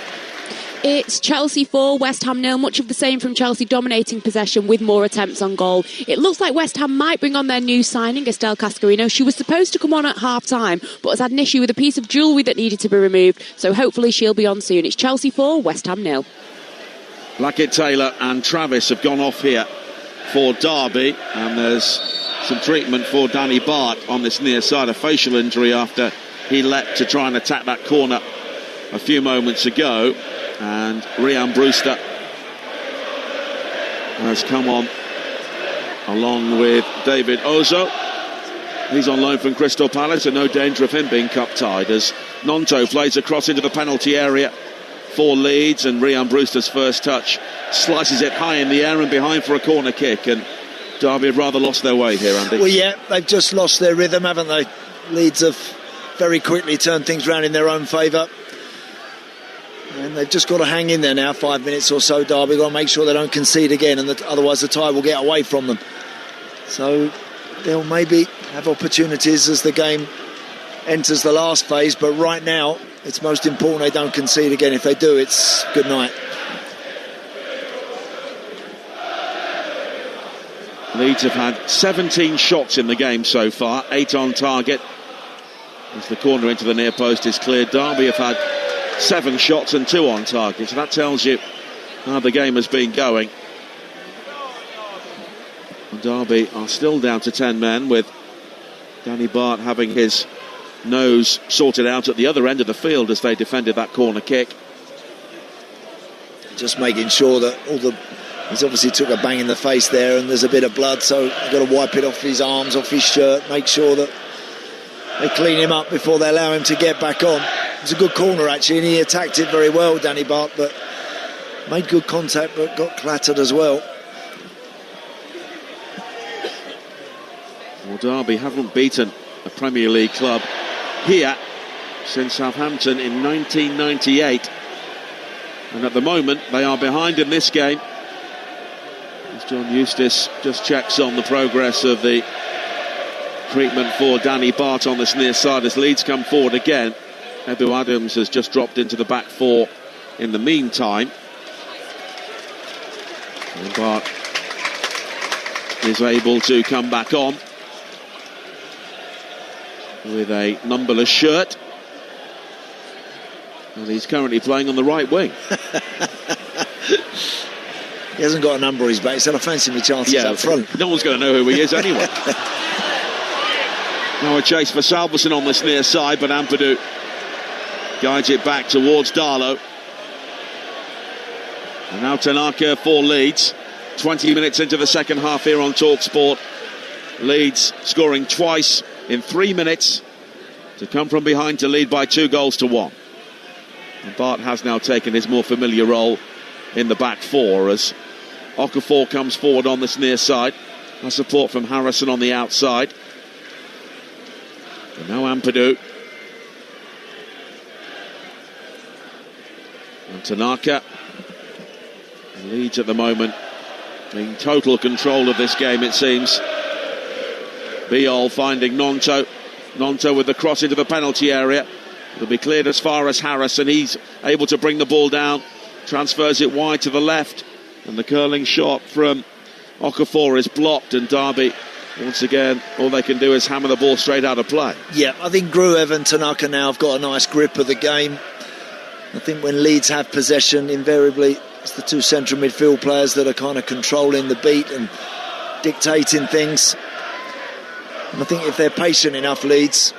It's Chelsea 4, West Ham 0. Much of the same from Chelsea, dominating possession with more attempts on goal. It looks like West Ham might bring on their new signing, Estelle Cascarino. She was supposed to come on at half-time, but has had an issue with a piece of jewellery that needed to be removed, so hopefully she'll be on soon. It's Chelsea 4, West Ham 0. Blackett-Taylor and Travis have gone off here for Derby, and there's some treatment for Danny Bart on this near side, a facial injury after he leapt to try and attack that corner a few moments ago. And Rhian Brewster has come on along with David Ozo. He's on loan from Crystal Palace, and no danger of him being cup-tied as Nonto plays across into the penalty area for Leeds, and Rhian Brewster's first touch slices it high in the air and behind for a corner kick. And Derby have rather lost their way here, Andy. Well, yeah, they've just lost their rhythm, haven't they? Leeds have very quickly turned things around in their own favour. And they've just got to hang in there now, 5 minutes or so. Derby got to make sure they don't concede again, and otherwise the tie will get away from them. So they'll maybe have opportunities as the game enters the last phase, but right now it's most important they don't concede again. If they do, it's good night. Leeds have had 17 shots in the game so far, 8 on target. As the corner into the near post is cleared, Derby have had 7 shots and 2 on target, so that tells you how the game has been going. And Derby are still down to 10 men, with Danny Bart having his nose sorted out at the other end of the field as they defended that corner kick. Just making sure that he's obviously took a bang in the face there, and there's a bit of blood, so you've got to wipe it off his arms, off his shirt, make sure that they clean him up before they allow him to get back on. It was a good corner actually, and he attacked it very well, Danny Bart, but made good contact but got clattered as well. Well, Derby haven't beaten a Premier League club here since Southampton in 1998, and at the moment they are behind in this game as John Eustace just checks on the progress of the treatment for Danny Bart on this near side as Leeds come forward again. Ebu Adams has just dropped into the back four in the meantime. And Bart is able to come back on with a numberless shirt. And he's currently playing on the right wing. He hasn't got a number on his back. He said, I fancy my chances up front. No one's going to know who he is anyway. Now a chase for Salverson on this near side, but Ampadu guides it back towards Darlow. And now Tanaka for Leeds. 20 minutes into the second half here on Talksport. Leeds scoring twice in 3 minutes to come from behind to lead by 2-1. And Bart has now taken his more familiar role in the back four as Okafor comes forward on this near side. Has support from Harrison on the outside. And now Ampadu. And Tanaka. Leeds at the moment in total control of this game, it seems. Biol finding Nonto. Nonto with the cross into the penalty area. It'll be cleared as far as Harrison. He's able to bring the ball down. Transfers it wide to the left. And the curling shot from Okafor is blocked. And Derby, once again, all they can do is hammer the ball straight out of play. Yeah, I think Gruev and Tanaka now have got a nice grip of the game. I think when Leeds have possession, invariably it's the two central midfield players that are kind of controlling the beat and dictating things. And I think if they're patient enough, Leeds,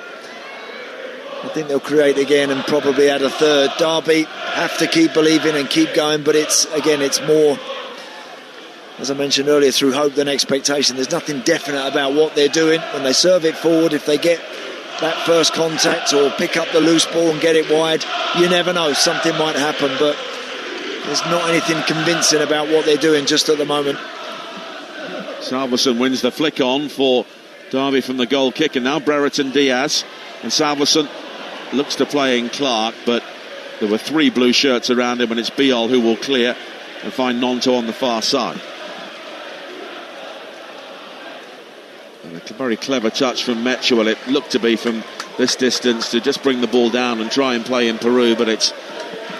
I think they'll create again and probably add a third. Derby have to keep believing and keep going, but it's more, as I mentioned earlier, through hope than expectation. There's nothing definite about what they're doing. When they serve it forward, if they get that first contact or pick up the loose ball and get it wide, you never know, something might happen, but there's not anything convincing about what they're doing just at the moment. Salverson wins the flick on for Derby from the goal kick, and now Brereton Diaz. And Salverson looks to play in Clark, but there were three blue shirts around him, and it's Biol who will clear and find Nonto on the far side. And a very clever touch from Metuel. It looked to be from this distance to just bring the ball down and try and play in Peru, but it's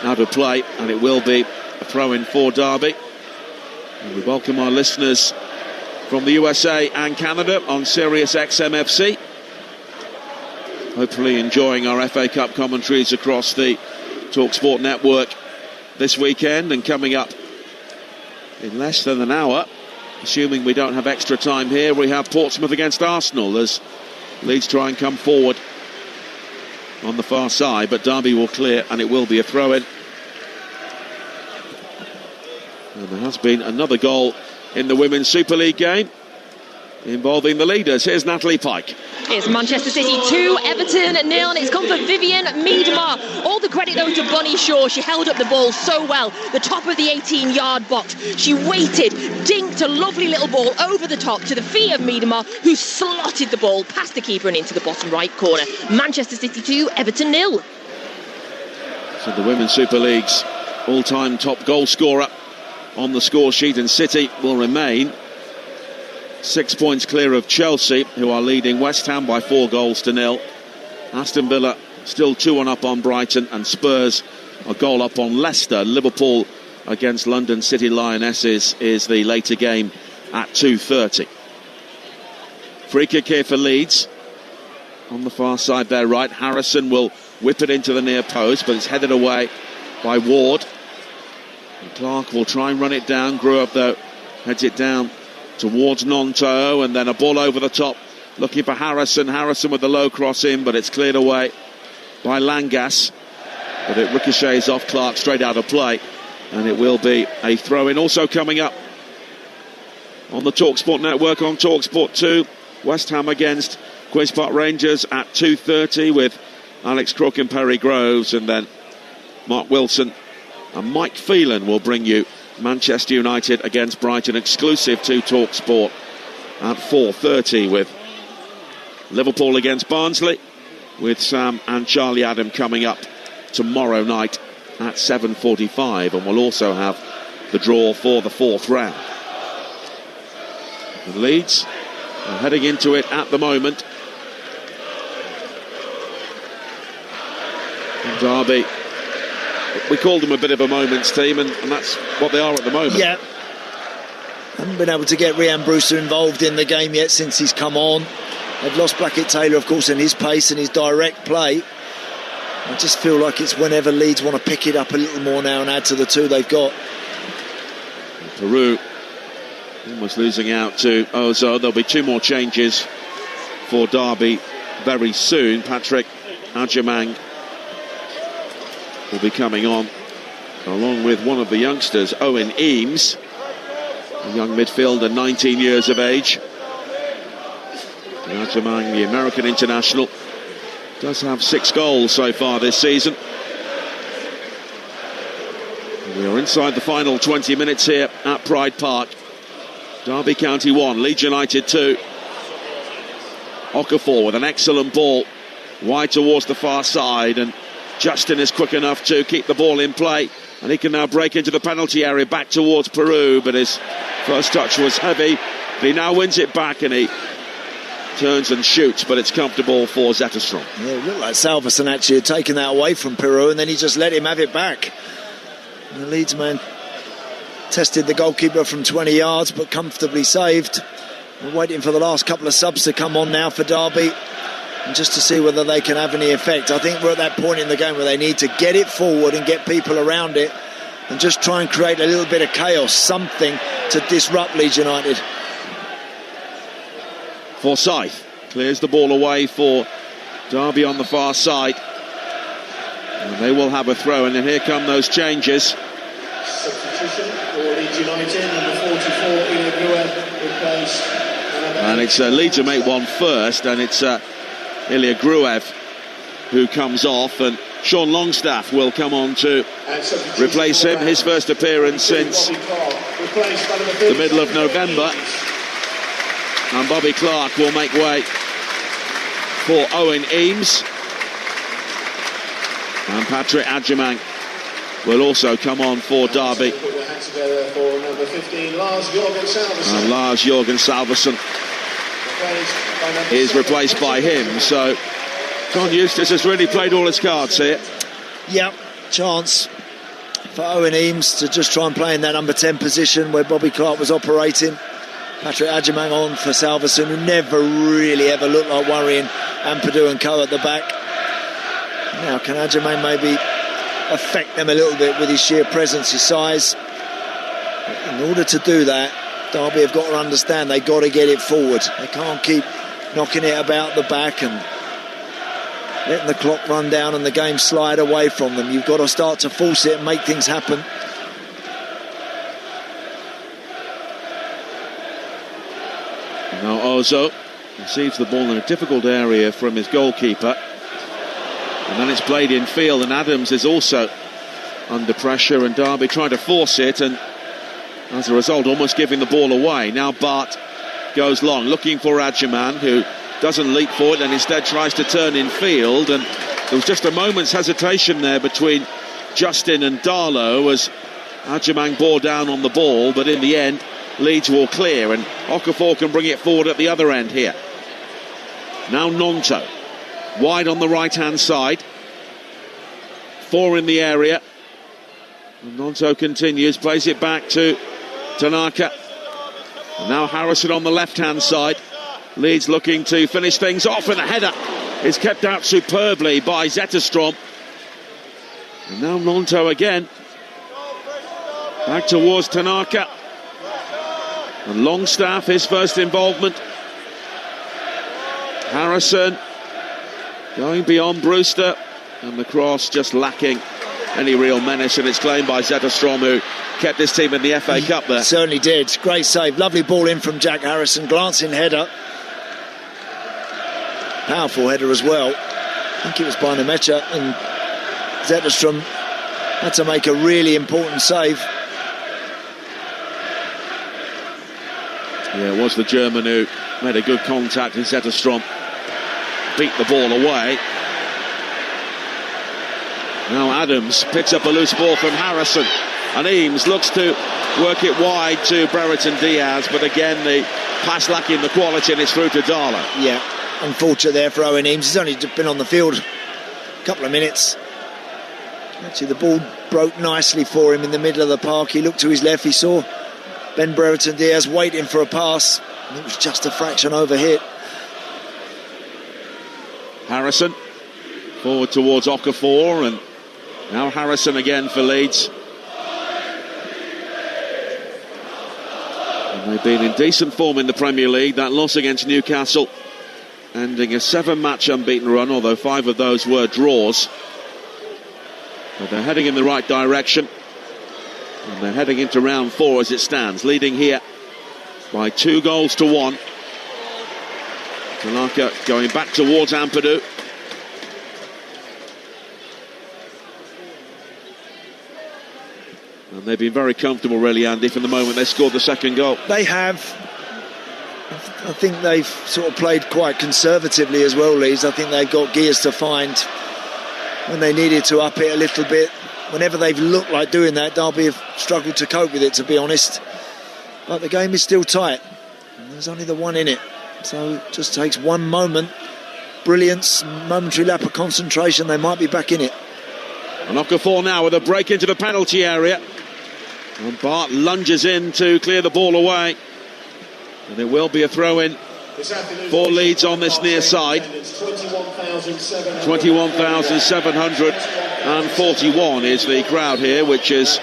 out of play, and it will be a throw-in for Derby. And we welcome our listeners from the USA and Canada on Sirius XM-FC. Hopefully enjoying our FA Cup commentaries across the Talksport network this weekend. And coming up in less than an hour, assuming we don't have extra time here, we have Portsmouth against Arsenal as Leeds try and come forward on the far side, but Derby will clear and it will be a throw-in. And there has been another goal in the Women's Super League game involving the leaders. Here's Natalie Pike. It's Manchester City 2, Everton 0, and it's come for Vivian Miedema. All the credit though to Bonnie Shaw. She held up the ball so well, the top of the 18-yard box. She waited, dinked a lovely little ball over the top to the feet of Miedema, who slotted the ball past the keeper and into the bottom right corner. Manchester City 2, Everton 0. So the Women's Super League's all-time top goal scorer on the score sheet, and City will remain 6 points clear of Chelsea, who are leading West Ham by 4-0. Aston Villa still 2-1 up on Brighton, and Spurs a goal up on Leicester. Liverpool against London City Lionesses is the later game at 2:30. Free kick here for Leeds. On the far side there, right, Harrison will whip it into the near post, but it's headed away by Ward. And Clark will try and run it down. Grew up though, heads it down towards Nonto, and then a ball over the top looking for Harrison. Harrison with the low cross in, but it's cleared away by Langas, but it ricochets off Clark straight out of play, and it will be a throw-in. Also coming up on the Talksport network on Talksport 2, West Ham against Queen's Park Rangers at 2:30 with Alex Crook and Perry Groves, and then Mark Wilson and Mike Phelan will bring you Manchester United against Brighton, exclusive to Talksport at 4:30, with Liverpool against Barnsley, with Sam and Charlie Adam coming up tomorrow night at 7:45, and we'll also have the draw for the fourth round. And Leeds are heading into it at the moment. And Derby, we called them a bit of a moments team, and that's what they are at the moment. Yeah. Haven't been able to get Rhian Brewster involved in the game yet since he's come on. They've lost Blackett Taylor, of course, in his pace and his direct play. I just feel like it's whenever Leeds want to pick it up a little more now and add to the two they've got. Peru almost losing out to Ozo. There'll be two more changes for Derby very soon. Patrick Adjamang will be coming on, along with one of the youngsters, Owen Eames, a young midfielder, 19 years of age. Adjamang, the American international, does have 6 goals so far this season. We are inside the final 20 minutes here at Pride Park. Derby County 1, Leeds United 2. Okafor with an excellent ball wide towards the far side, and Justin is quick enough to keep the ball in play, and he can now break into the penalty area back towards Peru, but his first touch was heavy. But he now wins it back, and he turns and shoots, but it's comfortable for Zetterstrom. Yeah, it looked like Salverson actually had taken that away from Peru, and then he just let him have it back. And the Leeds man tested the goalkeeper from 20 yards, but comfortably saved. We're waiting for the last couple of subs to come on now for Derby, and just to see whether they can have any effect. I think we're at that point in the game where they need to get it forward and get people around it, and just try and create a little bit of chaos, something to disrupt Leeds United. Forsyth clears the ball away for Derby on the far side, and they will have a throw, and then here come those changes. Substitution for Leeds United, number 44, Ilya Gruev, replaced. And it's Leeds who make one first, and it's Ilya Gruev who comes off, and Sean Longstaff will come on to replace him. His first appearance since the middle of November. And Bobby Clark will make way for Owen Eames. And Patrick Adjemang will also come on for Derby. And Lars-Jørgen Salverson is replaced by him. So John Eustace has really played all his cards here. Yeah, chance for Owen Eames to just try and play in that number 10 position where Bobby Clark was operating. Patrick Adjemang on for Salverson, who never really ever looked like worrying Ampadu and Co at the back. Now can Adjemang maybe affect them a little bit with his sheer presence, his size? In order to do that, Derby have got to understand they've got to get it forward. They can't keep knocking it about the back and letting the clock run down and the game slide away from them. You've got to start to force it and make things happen. Now Ozo receives the ball in a difficult area from his goalkeeper, and then it's played in field, and Adams is also under pressure, and Derby trying to force it, and as a result almost giving the ball away. Now Bart goes long looking for Adjemang, who doesn't leap for it and instead tries to turn in field, and there was just a moment's hesitation there between Justin and Darlow as Adjemang bore down on the ball, but in the end Leeds will clear, and Okafor can bring it forward at the other end here. Now Nonto wide on the right hand side, 4 in the area, and Nonto continues, plays it back to Tanaka, and now Harrison on the left hand side. Leeds looking to finish things off, and the header is kept out superbly by Zetterstrom, and now Nonto again back towards Tanaka. And Longstaff, his first involvement. Harrison going beyond Brewster, and the cross just lacking any real menace, and it's claimed by Zetterstrom, who kept this team in the FA Cup there. Certainly did. Great save. Lovely ball in from Jack Harrison. Glancing header. Powerful header as well. I think it was by Nemecha, and Zetterstrom had to make a really important save. Yeah, it was the German who made a good contact, and Zetterstrom beat the ball away. Now Adams picks up a loose ball from Harrison, and Eames looks to work it wide to Brereton Diaz, but again the pass lacking the quality, and it's through to Darlow. Yeah, unfortunate there for Owen Eames. He's only been on the field a couple of minutes. Actually, the ball broke nicely for him in the middle of the park. He looked to his left, he saw Ben Brereton Diaz waiting for a pass, and it was just a fraction over hit. Harrison forward towards Okafor, and now Harrison again for Leeds. And they've been in decent form in the Premier League. That loss against Newcastle ending a 7-match unbeaten run, although 5 of those were draws. But they're heading in the right direction, and they're heading into round 4 as it stands, leading here by 2-1. Tanaka going back towards Ampadu. And they've been very comfortable, really, Andy, from the moment they scored the second goal. They have. I think they've sort of played quite conservatively as well, Leeds. I think they've got gears to find when they needed to up it a little bit. Whenever they've looked like doing that, Derby have struggled to cope with it, to be honest. But the game is still tight. There's only the one in it. So it just takes one moment. Brilliance, momentary lap of concentration. They might be back in it. And Okafor now with a break into the penalty area. And Bart lunges in to clear the ball away. And it will be a throw-in for Leeds on this near side. 21,741 is the crowd here, which is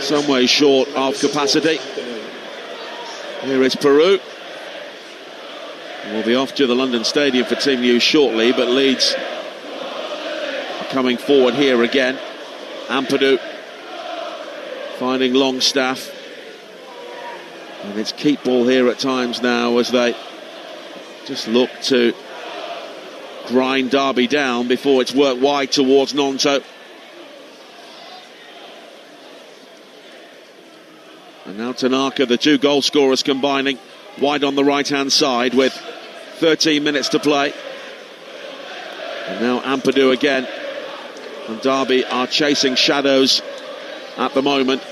some way short of capacity. Here is Peru. We'll be off to the London Stadium for team news shortly, but Leeds are coming forward here again. Ampadu finding Longstaff. And it's keep ball here at times now as they just look to grind Derby down before it's worked wide towards Nonto. And now Tanaka, the two goal scorers, combining wide on the right-hand side with 13 minutes to play. And now Ampadu again. And Derby are chasing shadows at the moment.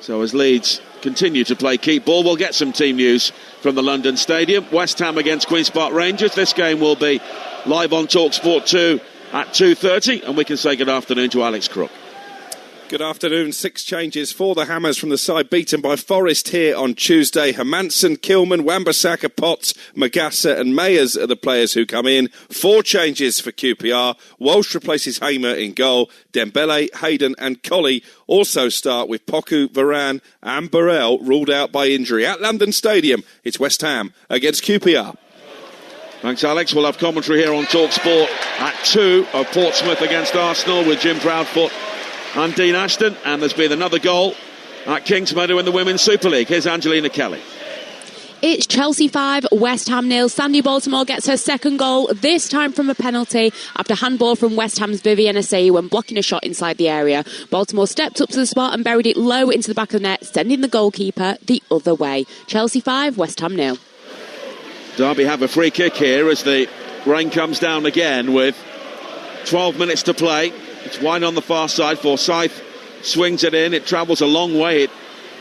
So as Leeds continue to play keep ball, we'll get some team news from the London Stadium. West Ham against Queen's Park Rangers. This game will be live on Talksport 2 at 2:30, and we can say good afternoon to Alex Crook. Good afternoon. 6 changes for the Hammers from the side beaten by Forest here on Tuesday. Hermansen, Kilman, Wan-Bissaka, Potts, Magassa and Mayers are the players who come in. 4 changes for QPR. Walsh replaces Hamer in goal. Dembele, Hayden and Colley also start with Poku, Varane and Burrell ruled out by injury. At London Stadium, it's West Ham against QPR. Thanks, Alex. We'll have commentary here on Talksport at 2 of Portsmouth against Arsenal with Jim Proudfoot and Dean Ashton, and there's been another goal at Kingsmeadow in the Women's Super League. Here's Angelina Kelly. It's Chelsea 5, West Ham 0. Sandy Baltimore gets her second goal, this time from a penalty after handball from West Ham's Vivienne Asseyu when blocking a shot inside the area. Baltimore stepped up to the spot and buried it low into the back of the net, sending the goalkeeper the other way. Chelsea 5, West Ham 0. Derby have a free kick here as the rain comes down again with 12 minutes to play. It's wide on the far side. Forsyth swings it in. It travels a long way. It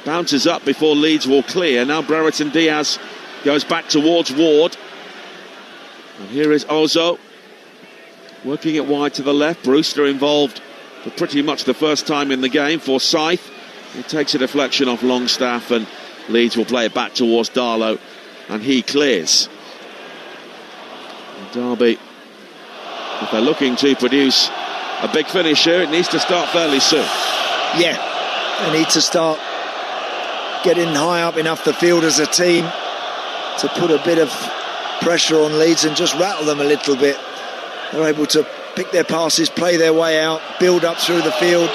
bounces up before Leeds will clear. Now Brereton Diaz goes back towards Ward. And here is Ozo working it wide to the left. Brewster involved for pretty much the first time in the game. Forsyth, it takes a deflection off Longstaff, and Leeds will play it back towards Darlow, and he clears. And Derby, if they're looking to produce a big finish here, it needs to start fairly soon. Yeah, they need to start getting high up enough the field as a team to put a bit of pressure on Leeds and just rattle them a little bit. They're able to pick their passes, play their way out, build up through the field.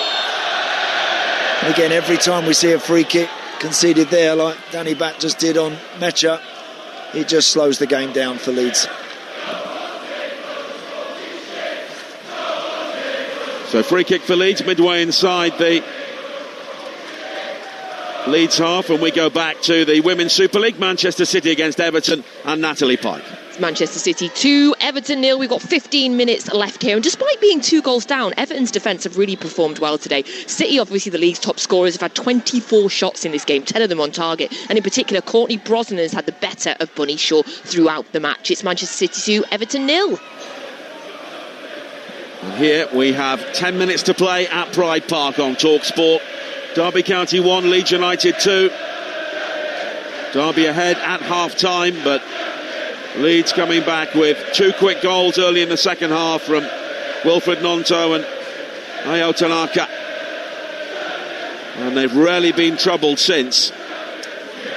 And again, every time we see a free kick conceded there, like Danny Batt just did on Mecha, it just slows the game down for Leeds. So free kick for Leeds midway inside the Leeds half, and we go back to the Women's Super League. Manchester City against Everton and Natalie Pike. Manchester City 2, Everton 0. We've got 15 minutes left here, and despite being 2 goals down, Everton's defence have really performed well today. City, obviously the league's top scorers, have had 24 shots in this game, 10 of them on target, and in particular Courtney Brosnan has had the better of Bunny Shaw throughout the match. It's Manchester City 2, Everton 0. And here we have 10 minutes to play at Pride Park on Talksport. Derby County 1, Leeds United 2. Derby ahead at half-time, but Leeds coming back with 2 quick goals early in the second half from Wilfred Nonto and Ayo Tanaka. And they've rarely been troubled since.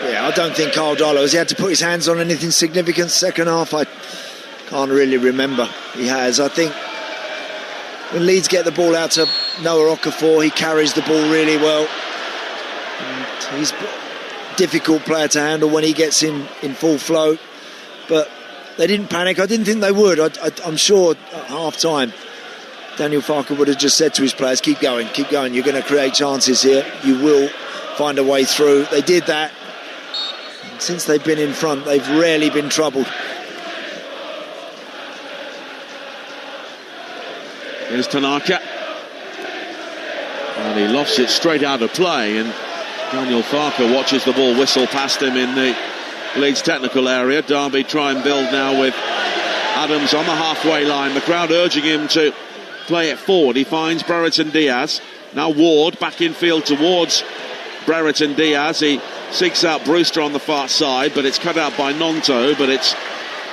Yeah, I don't think Carl Darlow has had to put his hands on anything significant second half. I can't really remember he has. I think when Leeds get the ball out to Noah Okafor, he carries the ball really well. And he's a difficult player to handle when he gets in full flow. But they didn't panic. I didn't think they would. I'm sure at half-time Daniel Farker would have just said to his players, keep going, you're going to create chances here, you will find a way through. They did that. And since they've been in front, they've rarely been troubled. Here's Tanaka. And he lofts it straight out of play, and Daniel Farker watches the ball whistle past him in the Leeds technical area. Derby try and build now with Adams on the halfway line. The crowd urging him to play it forward. He finds Brereton Diaz. Now Ward back in field towards Brereton Diaz. He seeks out Brewster on the far side, but it's cut out by Nonto, but it's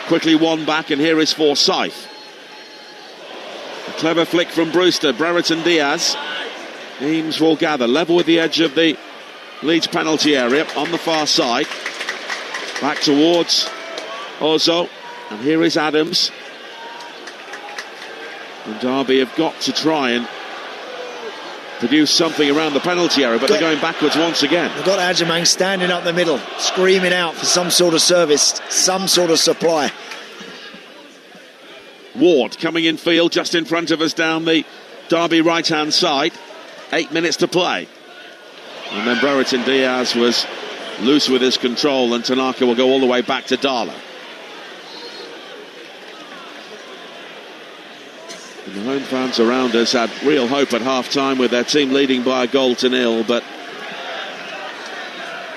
quickly won back, and here is Forsyth. A clever flick from Brewster. Brereton Diaz. Eames will gather level with the edge of the Leeds penalty area on the far side. Back towards Ozo, and here is Adams. And Derby have got to try and produce something around the penalty area, but they're going backwards once again. They've got Adjamang standing up the middle, screaming out for some sort of service, some sort of supply. Ward coming in field just in front of us down the Derby right-hand side. 8 minutes to play. And then Brereton Diaz was loose with his control, and Tanaka will go all the way back to Darlow. And the home fans around us had real hope at half-time with their team leading by a 1-0, but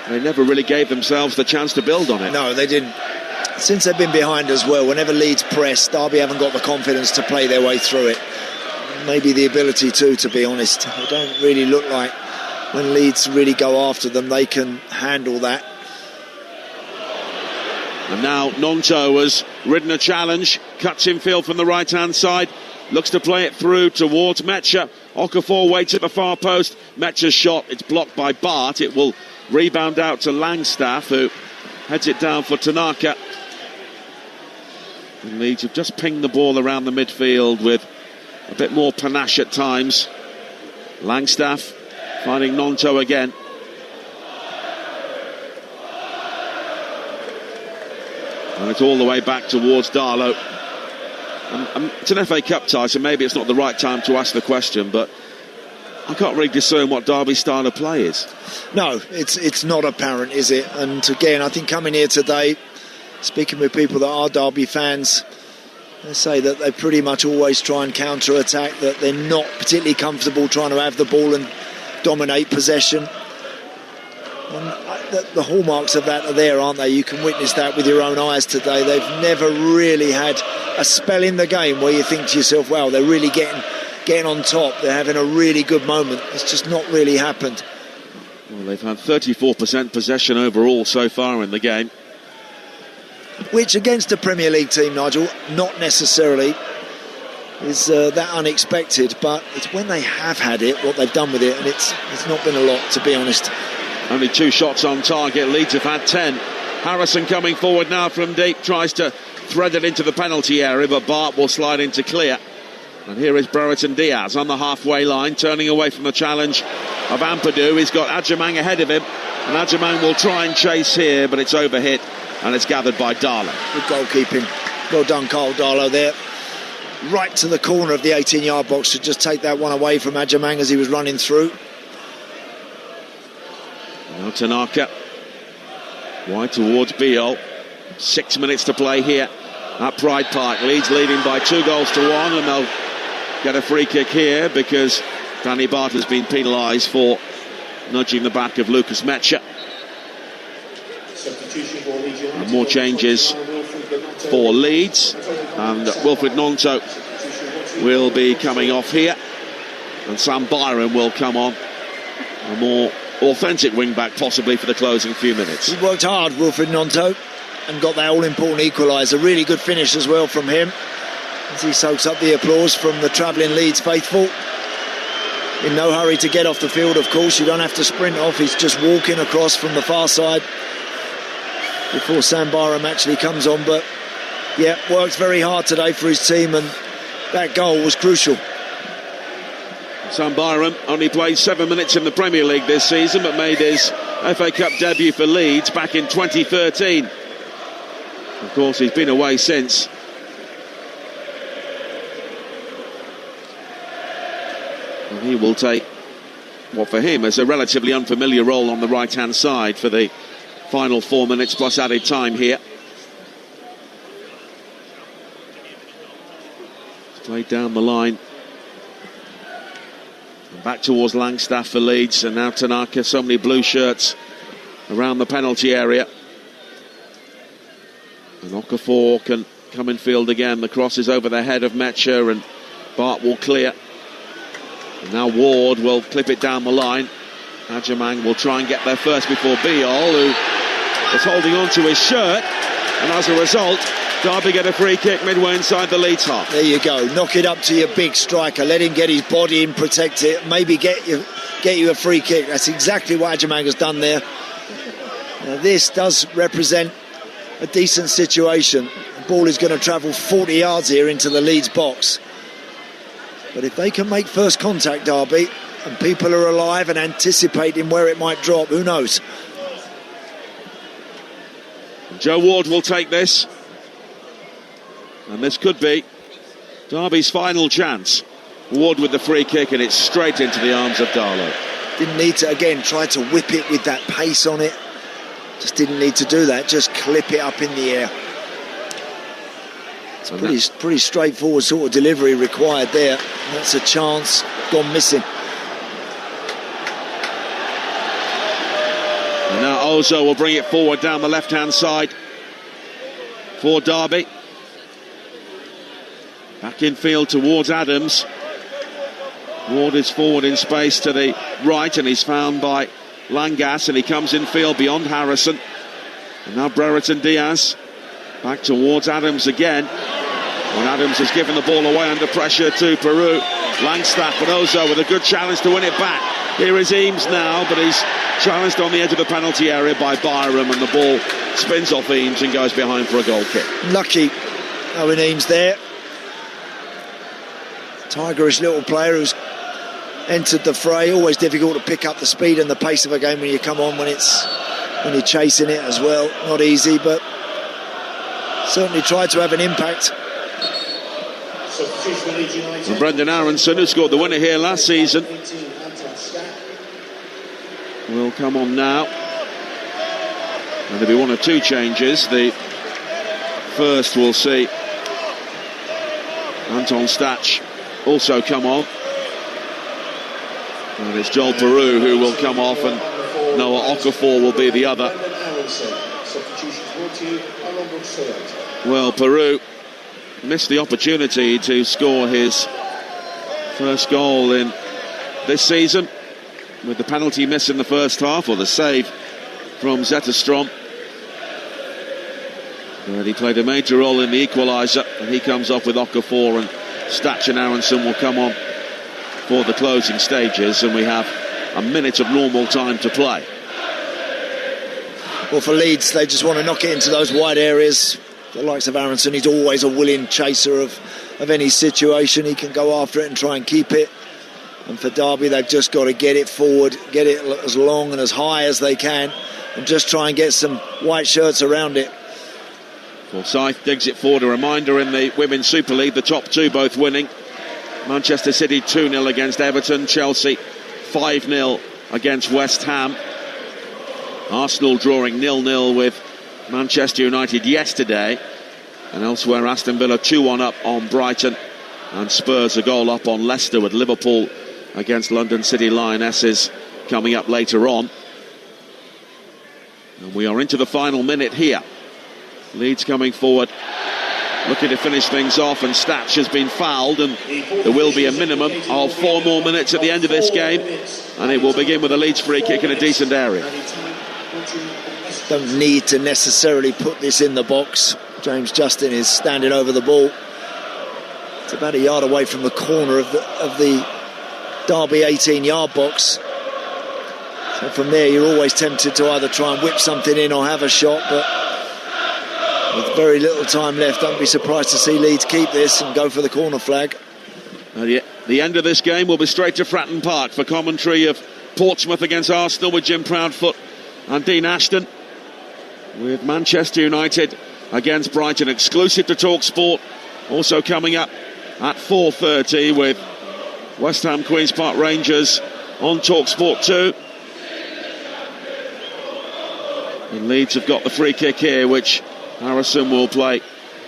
they never really gave themselves the chance to build on it. No, they didn't. Since they've been behind as well, whenever Leeds press, Derby haven't got the confidence to play their way through it. Maybe the ability to be honest. They don't really look like when Leeds really go after them, they can handle that. And now Nonto has ridden a challenge, cuts in field from the right-hand side, looks to play it through towards Metcher. Okafor waits at the far post. Metcher's shot, it's blocked by Bart. It will rebound out to Langstaff, who heads it down for Tanaka. And Leeds have just pinged the ball around the midfield with a bit more panache at times. Langstaff finding Nonto again. And it's all the way back towards Darlow. It's an FA Cup tie, so maybe it's not the right time to ask the question, but I can't really discern what Derby's style of play is. No, it's not apparent, is it? And again, I think coming here today, speaking with people that are Derby fans, they say that they pretty much always try and counter-attack, that they're not particularly comfortable trying to have the ball and dominate possession. And the hallmarks of that are there, aren't they? You can witness that with your own eyes today. They've never really had a spell in the game where you think to yourself, wow, they're really getting on top. They're having a really good moment. It's just not really happened. Well, they've had 34% possession overall so far in the game. Which against a Premier League team, Nigel, not necessarily is that unexpected, but it's when they have had it, what they've done with it, and it's not been a lot, to be honest. Only 2 shots on target. Leeds have had 10. Harrison coming forward now from deep, tries to thread it into the penalty area, but Bart will slide into clear. And here is Brereton Diaz on the halfway line, turning away from the challenge of Ampadu. He's got Adjamang ahead of him, and Adjamang will try and chase here, but it's overhit, and it's gathered by Darlow. Good goalkeeping. Well done, Carl Darlow there. Right to the corner of the 18-yard box to just take that one away from Adjamang as he was running through. Now Tanaka wide towards Beale. 6 minutes to play here at Pride Park. Leeds leading by 2-1, and they'll get a free kick here because Danny Bart has been penalised for nudging the back of Lucas Metcher. And more changes for Leeds, and Wilfred Nonto will be coming off here, and Sam Byron will come on, a more authentic wing-back possibly for the closing few minutes. He worked hard, Wilfred Nonto, and got that all-important equaliser. Really good finish as well from him as he soaks up the applause from the travelling Leeds faithful. In no hurry to get off the field, of course. You don't have to sprint off. He's just walking across from the far side before Sam Byram actually comes on. But yeah, worked very hard today for his team, and that goal was crucial. Sam Byram only played 7 minutes in the Premier League this season, but made his FA Cup debut for Leeds back in 2013. Of course, he's been away since. And he will take what for him is a relatively unfamiliar role on the right-hand side for the final 4 minutes plus added time here. Played down the line. And back towards Langstaff for Leeds, and now Tanaka. So many blue shirts around the penalty area. And Okafor can come in field again. The cross is over the head of Metcher, and Bart will clear. And now Ward will clip it down the line. Ajamang will try and get there first before Biol, who was holding on to his shirt. And as a result, Derby get a free kick midway inside the Leeds half. There you go. Knock it up to your big striker. Let him get his body in, protect it. Maybe get you a free kick. That's exactly what Ajamang has done there. Now, this does represent a decent situation. The ball is going to travel 40 yards here into the Leeds box. But if they can make first contact, Derby, and people are alive and anticipating where it might drop, who knows? Joe Ward will take this. And this could be Derby's final chance. Ward with the free kick, and it's straight into the arms of Darlow. Didn't need to, again, try to whip it with that pace on it. Just didn't need to do that. Just clip it up in the air. It's pretty straightforward sort of delivery required there. That's a chance gone missing. And now Ozo will bring it forward down the left-hand side for Derby. Back in field towards Adams. Ward is forward in space to the right, and he's found by Langas, and he comes in field beyond Harrison. And now Brereton Diaz back towards Adams again. And Adams has given the ball away under pressure to Peru. Langstaff and Ozo with a good challenge to win it back. Here is Eames now, but he's challenged on the edge of the penalty area by Byram, and the ball spins off Eames and goes behind for a goal kick. Lucky Owen Eames there. Tigerish little player who's entered the fray. Always difficult to pick up the speed and the pace of a game when you come on, when you're chasing it as well. Not easy, but certainly tried to have an impact. And Brendan Aronson, who scored the winner here last season, will come on now. And there'll be one or two changes. The first will see Anton Stach also come on. And it's Joel Peru who will come off, and Noah Okafor will be the other. Well, Peru missed the opportunity to score his first goal in this season with the penalty miss in the first half, or the save from Zetterstrom. But he played a major role in the equaliser, and he comes off with Okafor, and Stach and Aronson will come on for the closing stages, and we have a minute of normal time to play. Well, for Leeds, they just want to knock it into those wide areas. The likes of Aronson, he's always a willing chaser of any situation. He can go after it and try and keep it. And for Derby, they've just got to get it forward, get it as long and as high as they can, and just try and get some white shirts around it. Forsyth digs it forward. A reminder in the Women's Super League, the top two both winning. Manchester City 2-0 against Everton, Chelsea 5-0 against West Ham. Arsenal drawing 0-0 with Manchester United yesterday, and elsewhere Aston Villa 2-1 up on Brighton, and Spurs a goal up on Leicester, with Liverpool against London City Lionesses coming up later on. And we are into the final minute here. Leeds coming forward, looking to finish things off, and Stach has been fouled, and there will be a minimum of 4 more minutes at the end of this game, and it will begin with a Leeds free kick in a decent area. Don't need to necessarily put this in the box. James Justin is standing over the ball. It's about a yard away from the corner of the Derby 18-yard box. So from there, you're always tempted to either try and whip something in or have a shot, but with very little time left, don't be surprised to see Leeds keep this and go for the corner flag. The end of this game will be straight to Fratton Park for commentary of Portsmouth against Arsenal with Jim Proudfoot and Dean Ashton, with Manchester United against Brighton, exclusive to Talksport. Also coming up at 4:30 with West Ham Queen's Park Rangers on Talksport 2. And Leeds have got the free kick here, which Harrison will play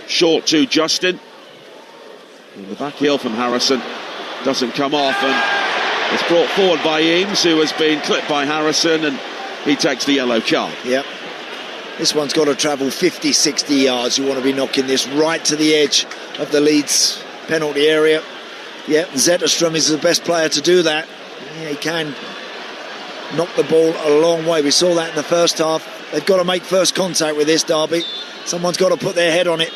short to Justin. And the back heel from Harrison doesn't come off, and it's brought forward by Eames, who has been clipped by Harrison, and he takes the yellow card. Yep. This one's got to travel 50, 60 yards. You want to be knocking this right to the edge of the Leeds penalty area. Yep, Zetterstrom is the best player to do that. Yeah, he can knock the ball a long way. We saw that in the first half. They've got to make first contact with this, Derby. Someone's got to put their head on it.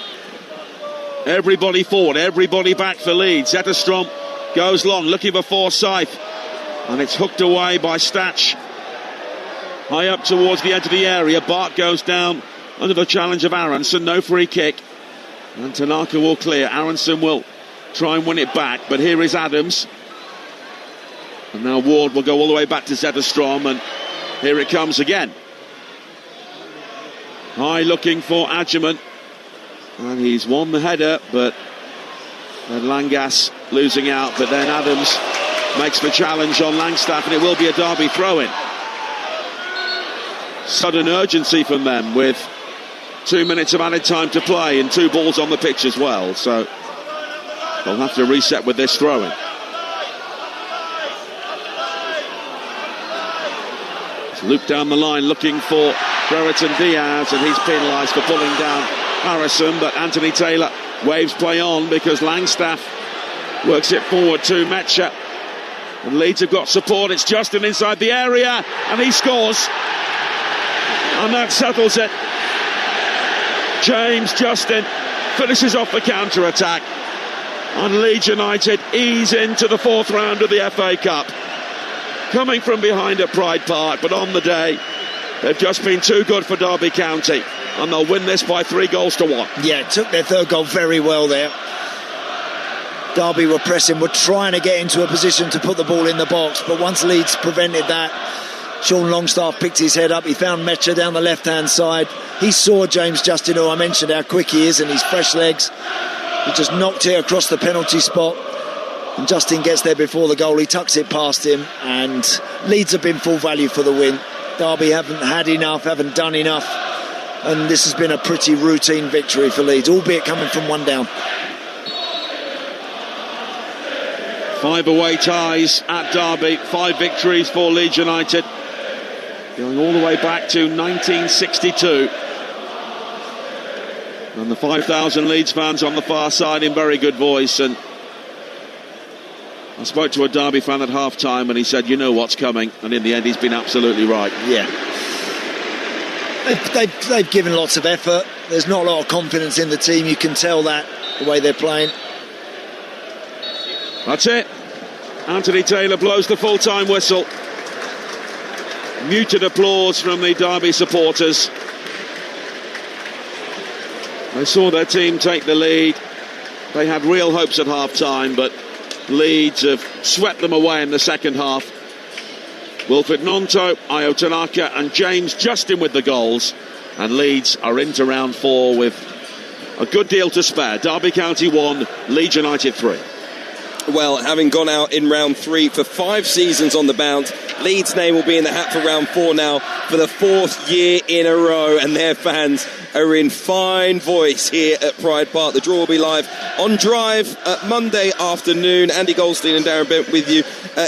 Everybody forward, everybody back for Leeds. Zetterstrom goes long, looking for Forsyth, and it's hooked away by Statch. High up towards the edge of the area. Bart goes down under the challenge of Aronson. No free kick. And Tanaka will clear. Aronson will try and win it back, but here is Adams. And now Ward will go all the way back to Zetterstrom, and here it comes again. High looking for Adjaman, and he's won the header, but then Langas losing out, but then Adams makes the challenge on Langstaff, and it will be a Derby throw-in. Sudden urgency from them with 2 minutes of added time to play and 2 balls on the pitch as well, so they'll have to reset with this throw-in. It's looped down the line looking for Brereton Diaz, and he's penalised for pulling down Harrison, but Anthony Taylor waves play on because Langstaff works it forward to Metcha, and Leeds have got support. It's Justin inside the area, and he scores, and that settles it. James Justin finishes off the counter-attack, and Leeds United ease into the 4th round of the FA Cup, coming from behind at Pride Park, but on the day they've just been too good for Derby County, and they'll win this by 3-1. Yeah, took their 3rd goal very well there. Derby were pressing, were trying to get into a position to put the ball in the box, but once Leeds prevented that, Sean Longstaff picked his head up. He found Metcha down the left-hand side. He saw James Justin, who I mentioned how quick he is and his fresh legs. He just knocked it across the penalty spot, and Justin gets there before the goal. He tucks it past him, and Leeds have been full value for the win. Derby haven't had enough, haven't done enough, and this has been a pretty routine victory for Leeds, albeit coming from 1 down. 5 away ties at Derby, 5 victories for Leeds United, going all the way back to 1962. And the 5,000 Leeds fans on the far side in very good voice. And I spoke to a Derby fan at half-time, and he said, you know what's coming, and in the end he's been absolutely right. Yeah. They've given lots of effort. There's not a lot of confidence in the team. You can tell that the way they're playing. That's it. Anthony Taylor blows the full-time whistle. Muted applause from the Derby supporters. They saw their team take the lead. They had real hopes at half-time, but Leeds have swept them away in the second half. Wilfred Gnonto, Ayo Tanaka and James Justin with the goals, and Leeds are into round 4 with a good deal to spare. Derby County 1, Leeds United 3. Well, having gone out in round 3 for 5 seasons on the bounce, Leeds' name will be in the hat for round 4 now for the 4th year in a row, and their fans are in fine voice here at Pride Park. The draw will be live on Drive Monday afternoon. Andy Goldstein and Darren Bent with you.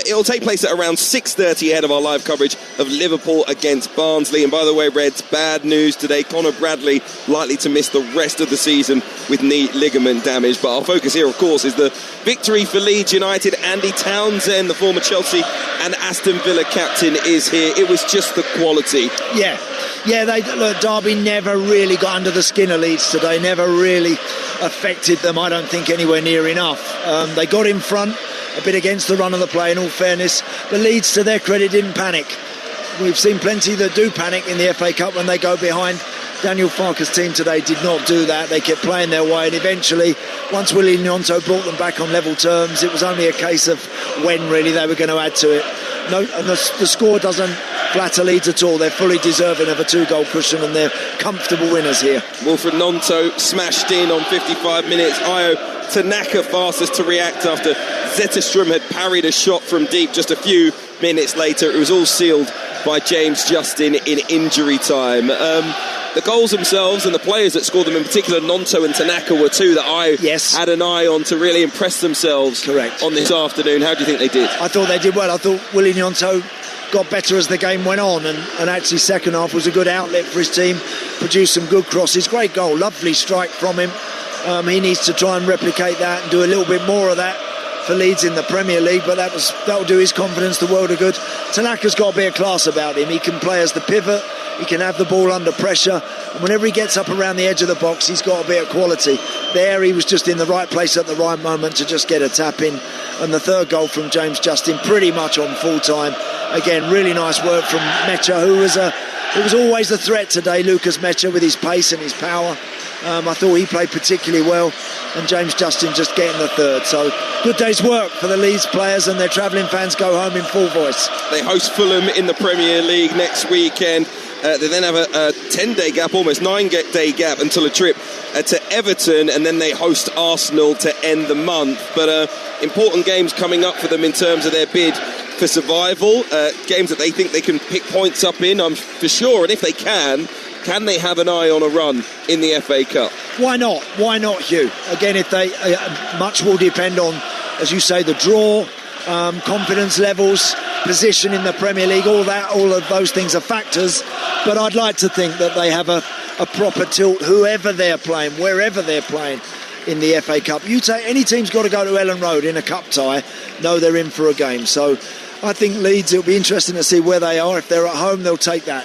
It'll take place at around 6:30 ahead of our live coverage of Liverpool against Barnsley. And by the way, Reds, bad news today. Conor Bradley likely to miss the rest of the season with knee ligament damage. But our focus here, of course, is the victory for Leeds United. Andy Townsend, the former Chelsea and Aston Villa captain, is here. It was just the quality. Yeah, look, Derby never really got under the skin of Leeds today, never really affected them, I don't think, anywhere near enough. They got in front, a bit against the run of the play, in all fairness, but Leeds, to their credit, didn't panic. We've seen plenty that do panic in the FA Cup when they go behind. Daniel Farke's team today did not do that. They kept playing their way, and eventually, once Willie Gnonto brought them back on level terms, it was only a case of when really they were going to add to it. No, and the score doesn't flatter Leeds at all. They're fully deserving of a 2-goal cushion, and they're comfortable winners here. Wilfred Gnonto smashed in on 55 minutes. Ayo Tanaka fastest to react after Zetterstrom had parried a shot from deep just a few minutes later. It was all sealed by James Justin in injury time. The goals themselves and the players that scored them, in particular Nonto and Tanaka, were two that I had an eye on to really impress themselves on this afternoon. How do you think they did? I thought they did well. I thought Willie Nonto got better as the game went on, and actually second half was a good outlet for his team, produced some good crosses. Great goal, lovely strike from him. He needs to try and replicate that and do a little bit more of that for Leeds in the Premier League, but that'll do his confidence the world of good. Tanaka's got a bit of class about him. He can play as the pivot, he can have the ball under pressure, and whenever he gets up around the edge of the box, he's got a bit of quality. There he was just in the right place at the right moment to just get a tap in. And the third goal from James Justin, pretty much on full time. Again, really nice work from Mecha, who was always the threat today, Lucas Mecha, with his pace and his power. I thought he played particularly well, and James Justin just getting the third. So good day's work for the Leeds players, and their travelling fans go home in full voice. They host Fulham in the Premier League next weekend. They then have a 10-day gap, almost 9-day gap until a trip to Everton, and then they host Arsenal to end the month. But important games coming up for them in terms of their bid for survival, games that they think they can pick points up in, I'm for sure, and if they can they have an eye on a run in the FA Cup? Why not, Hugh? Again, if they much will depend on, as you say, the draw, confidence levels, position in the Premier League, all of those things are factors, but I'd like to think that they have a proper tilt, whoever they're playing, wherever they're playing in the FA Cup. You take any team's got to go to Ellen Road in a cup tie, know they're in for a game. So I think Leeds, it'll be interesting to see where they are. If they're at home, they'll take that.